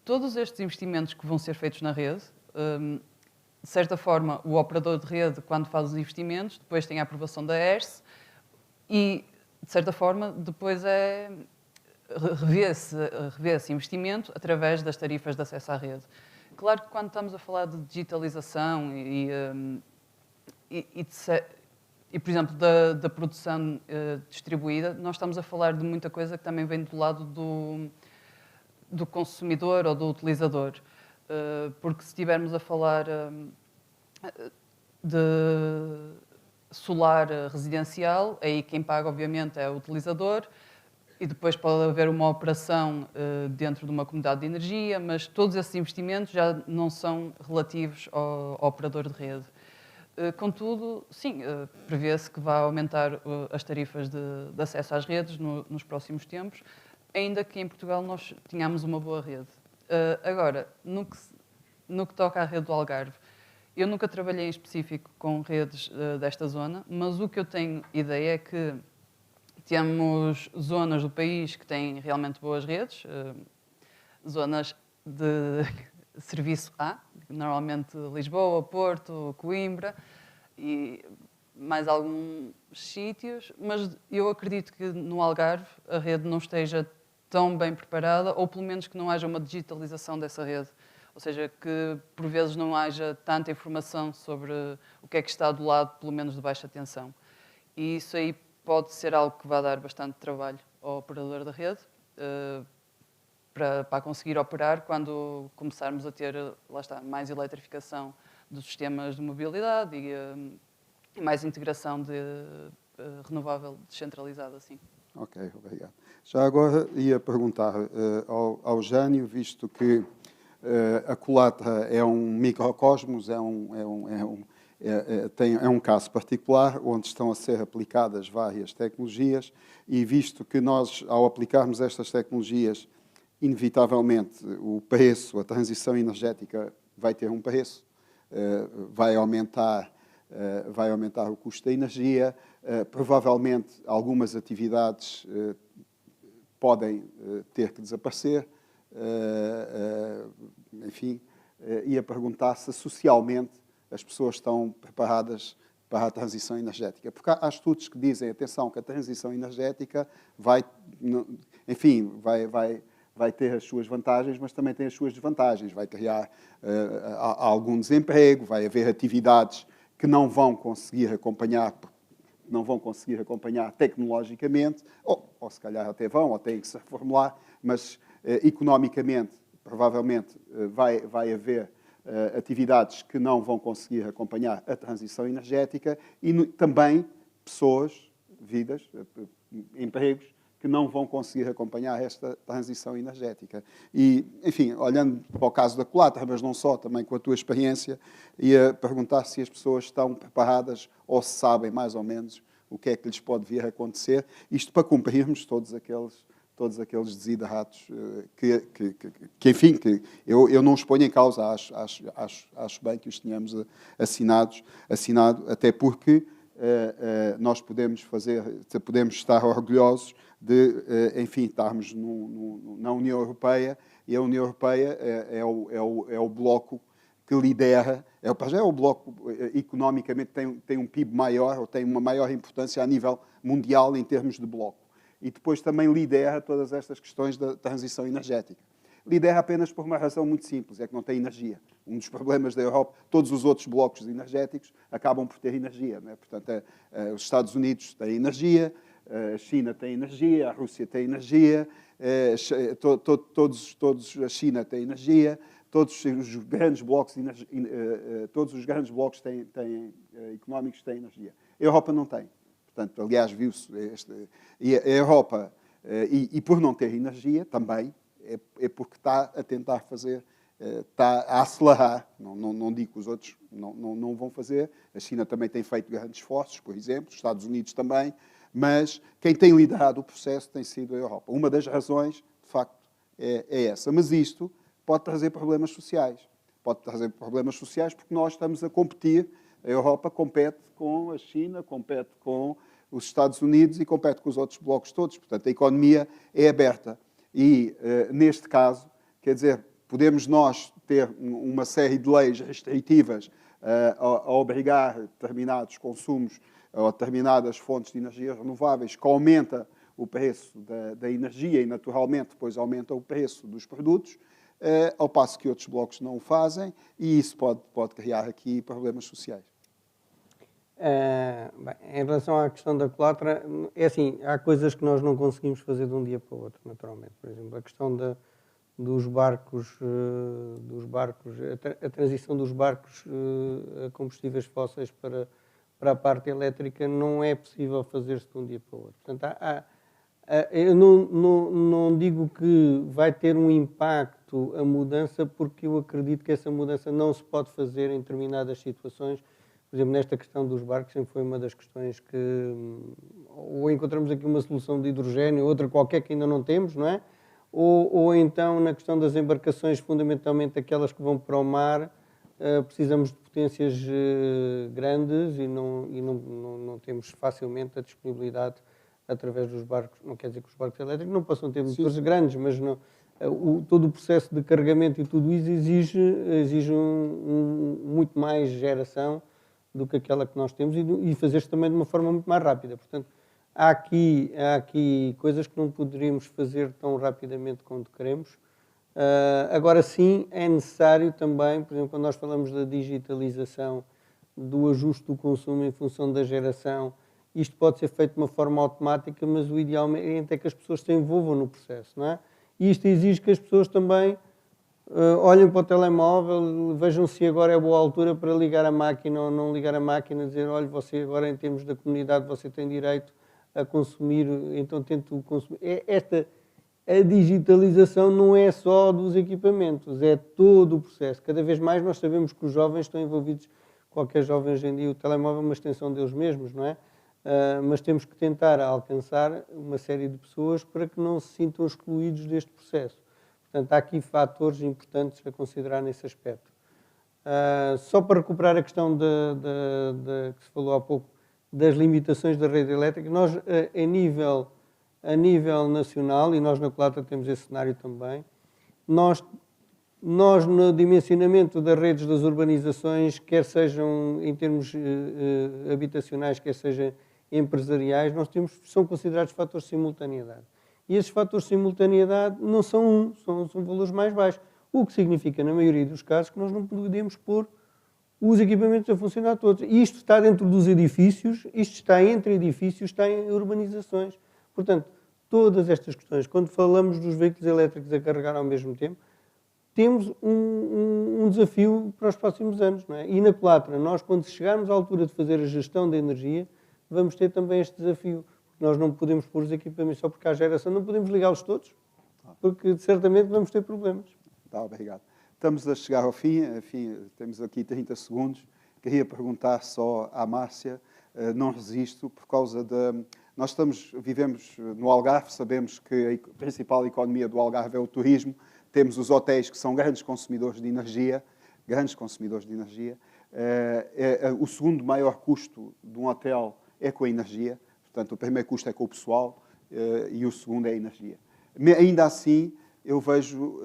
Speaker 2: Todos estes investimentos que vão ser feitos na rede, de certa forma, o operador de rede, quando faz os investimentos, depois tem a aprovação da ERSE e, de certa forma, depois revê-se investimento através das tarifas de acesso à rede. Claro que quando estamos a falar de digitalização por exemplo, da produção distribuída, nós estamos a falar de muita coisa que também vem do lado do consumidor ou do utilizador. Porque se estivermos a falar de solar residencial, aí quem paga, obviamente, é o utilizador, e depois pode haver uma operação dentro de uma comunidade de energia, mas todos esses investimentos já não são relativos ao operador de rede. Contudo, sim, prevê-se que vai aumentar as tarifas de acesso às redes nos próximos tempos, ainda que em Portugal nós tenhamos uma boa rede. Agora, no que toca à rede do Algarve, eu nunca trabalhei em específico com redes desta zona, mas o que eu tenho ideia é que temos zonas do país que têm realmente boas redes, zonas de serviço A, normalmente Lisboa, Porto, Coimbra e mais alguns sítios, mas eu acredito que no Algarve a rede não esteja tão bem preparada, ou pelo menos que não haja uma digitalização dessa rede. Ou seja, que por vezes não haja tanta informação sobre o que é que está do lado, pelo menos de baixa tensão. E isso aí pode ser algo que vai dar bastante trabalho ao operador da rede, para conseguir operar quando começarmos a ter, lá está, mais eletrificação dos sistemas de mobilidade e mais integração de renovável descentralizada, assim.
Speaker 1: Ok, obrigado. Já agora ia perguntar ao Jânio, visto que a Colatra é um microcosmos, é um caso particular onde estão a ser aplicadas várias tecnologias e visto que nós, ao aplicarmos estas tecnologias, inevitavelmente o preço, a transição energética vai ter um preço, vai aumentar o custo da energia, provavelmente algumas atividades podem ter que desaparecer, enfim, ia perguntar se socialmente as pessoas estão preparadas para a transição energética. Porque há estudos que dizem, atenção, que a transição energética vai ter as suas vantagens, mas também tem as suas desvantagens. Vai criar algum desemprego, vai haver atividades que não vão conseguir acompanhar tecnologicamente, ou se calhar até vão, ou têm que se reformular, mas economicamente, provavelmente, vai haver atividades que não vão conseguir acompanhar a transição energética e também pessoas, vidas, empregos, que não vão conseguir acompanhar esta transição energética. E, enfim, olhando para o caso da Colatra, mas não só, também com a tua experiência, ia perguntar se as pessoas estão preparadas ou se sabem mais ou menos o que é que lhes pode vir a acontecer, isto para cumprirmos todos aqueles todos aqueles desidratos enfim, que eu não os ponho em causa, acho bem que os tenhamos assinado, até porque nós podemos estar orgulhosos de, enfim, estarmos na União Europeia, e a União Europeia é o bloco que lidera, já é o bloco economicamente tem um PIB maior, ou tem uma maior importância a nível mundial em termos de bloco. E depois também lidera todas estas questões da transição energética. Lidera apenas por uma razão muito simples, é que não tem energia. Um dos problemas da Europa, todos os outros blocos energéticos acabam por ter energia, não é? Portanto, os Estados Unidos têm energia, a China tem energia, a Rússia tem energia, a China tem energia, todos os grandes blocos económicos têm energia. A Europa não tem. Portanto, aliás, viu-se e a Europa, e por não ter energia também, é porque está a tentar fazer, está a acelerar. Não digo que os outros não vão fazer. A China também tem feito grandes esforços, por exemplo, os Estados Unidos também, mas quem tem liderado o processo tem sido a Europa. Uma das razões, de facto, é essa. Mas isto pode trazer problemas sociais. Pode trazer problemas sociais porque nós estamos a competir. A Europa compete com a China, compete com os Estados Unidos e compete com os outros blocos todos. Portanto, a economia é aberta. E, neste caso, quer dizer, podemos nós ter uma série de leis restritivas a obrigar determinados consumos ou determinadas fontes de energia renováveis, que aumenta o preço da energia e, naturalmente, depois aumenta o preço dos produtos, ao passo que outros blocos não o fazem, e isso pode criar aqui problemas sociais.
Speaker 3: Bem, em relação à questão da culatra, é assim, há coisas que nós não conseguimos fazer de um dia para o outro, naturalmente. Por exemplo, a questão dos barcos, a transição dos barcos a combustíveis fósseis para a parte elétrica não é possível fazer-se de um dia para o outro. Portanto, eu não digo que vai ter um impacto a mudança, porque eu acredito que essa mudança não se pode fazer em determinadas situações. Por exemplo, nesta questão dos barcos, sempre foi uma das questões que ou encontramos aqui uma solução de hidrogênio, outra qualquer que ainda não temos, não é? Ou então na questão das embarcações, fundamentalmente aquelas que vão para o mar, precisamos de potências grandes e não temos facilmente a disponibilidade através dos barcos. Não quer dizer que os barcos elétricos não possam ter motores grandes, mas não, todo o processo de carregamento e tudo isso exige muito mais geração do que aquela que nós temos e fazer-se também de uma forma muito mais rápida. Portanto, há aqui coisas que não poderíamos fazer tão rapidamente quanto queremos. Agora sim, é necessário também, por exemplo, quando nós falamos da digitalização, do ajuste do consumo em função da geração, isto pode ser feito de uma forma automática, mas o ideal é que as pessoas se envolvam no processo, não é? E isto exige que as pessoas também olhem para o telemóvel, vejam se agora é boa altura para ligar a máquina ou não ligar a máquina, dizer, olha, você agora em termos da comunidade, você tem direito a consumir, então tente consumir. A digitalização não é só dos equipamentos, é todo o processo. Cada vez mais nós sabemos que os jovens estão envolvidos, qualquer jovem hoje em dia, o telemóvel é uma extensão deles mesmos, não é? Mas temos que tentar alcançar uma série de pessoas para que não se sintam excluídos deste processo. Portanto, há aqui fatores importantes a considerar nesse aspecto. Só para recuperar a questão que se falou há pouco, das limitações da rede elétrica, nós, a nível nacional, e nós na Colatra temos esse cenário também, nós no dimensionamento das redes das urbanizações, quer sejam em termos habitacionais, quer sejam empresariais, são considerados fatores de simultaneidade. E esses fatores de simultaneidade não são são valores mais baixos. O que significa, na maioria dos casos, que nós não podemos pôr os equipamentos a funcionar todos. E isto está dentro dos edifícios, isto está entre edifícios, está em urbanizações. Portanto, todas estas questões, quando falamos dos veículos elétricos a carregar ao mesmo tempo, temos um desafio para os próximos anos, não é? E na Colatra, nós, quando chegarmos à altura de fazer a gestão da energia, vamos ter também este desafio. Nós não podemos pôr os equipamentos só porque há geração, não podemos ligá-los todos, porque certamente vamos ter problemas.
Speaker 1: Tá, obrigado. Estamos a chegar ao fim, temos aqui 30 segundos. Queria perguntar só à Márcia, não resisto, por causa Nós vivemos no Algarve, sabemos que a principal economia do Algarve é o turismo. Temos os hotéis, que são grandes consumidores de energia. O segundo maior custo de um hotel é com a energia. Portanto, o primeiro custo é com o pessoal e o segundo é a energia. Ainda assim, eu vejo,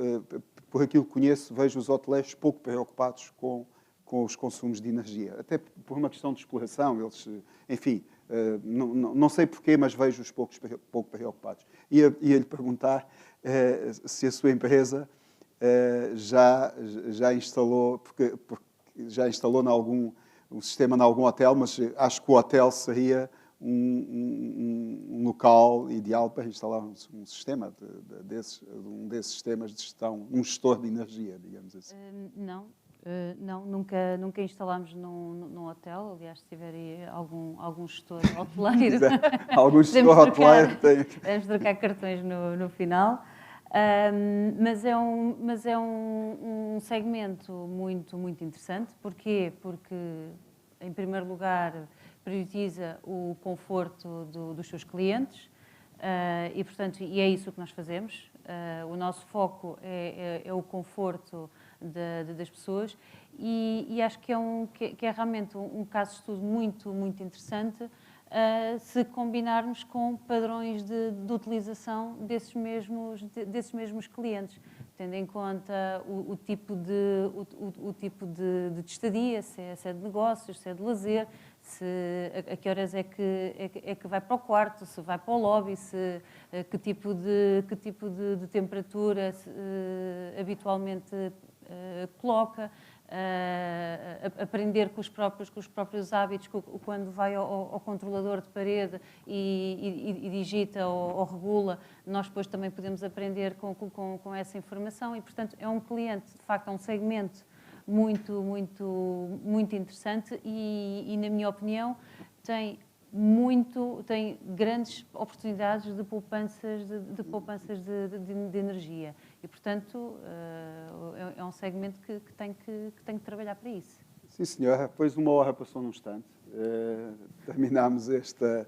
Speaker 1: por aquilo que conheço, vejo os hoteleiros pouco preocupados com os consumos de energia. Até por uma questão de exploração. Eles, enfim, não sei porquê, mas vejo-os pouco preocupados. Ia-lhe perguntar se a sua empresa já instalou, porque já instalou um sistema em algum hotel, mas acho que o hotel seria um local ideal para instalar um sistema desses sistemas de gestão, um gestor de energia, digamos assim.
Speaker 4: Não, nunca instalámos num hotel. Aliás, se tiver aí algum gestor hoteleiro,
Speaker 1: algum gestor hoteleiro tem.
Speaker 4: Podemos trocar cartões no final. Mas é um segmento muito interessante. Porquê? Porque, em primeiro lugar, prioriza o conforto dos seus clientes e, portanto, é isso que nós fazemos. O nosso foco é o conforto das pessoas e acho que é realmente um caso de estudo muito interessante se combinarmos com padrões de utilização desses mesmos clientes, tendo em conta o tipo de estadia, se é de negócios, se é de lazer, a que horas é que vai para o quarto, se vai para o lobby, que tipo de temperatura habitualmente coloca, aprender com os próprios hábitos, quando vai ao controlador de parede e digita ou regula, nós depois também podemos aprender com essa informação e, portanto, é um cliente, de facto, é um segmento muito interessante e, na minha opinião, tem grandes oportunidades de poupanças de energia e, portanto, é um segmento que tem que trabalhar para isso.
Speaker 1: Sim, senhora. Pois uma hora passou num instante. Terminámos este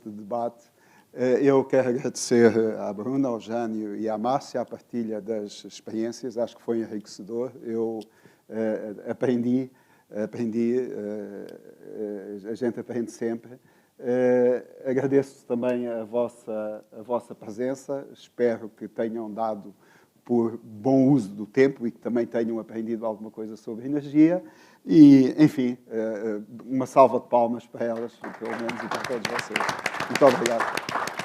Speaker 1: debate. Eu quero agradecer à Bruna, ao Jânio e à Márcia a partilha das experiências. Acho que foi enriquecedor. Eu aprendi, a gente aprende sempre. Agradeço também a vossa presença. Espero que tenham dado por bom uso do tempo e que também tenham aprendido alguma coisa sobre energia. E, enfim, uma salva de palmas para elas, pelo menos, e para todos vocês. Muito obrigado.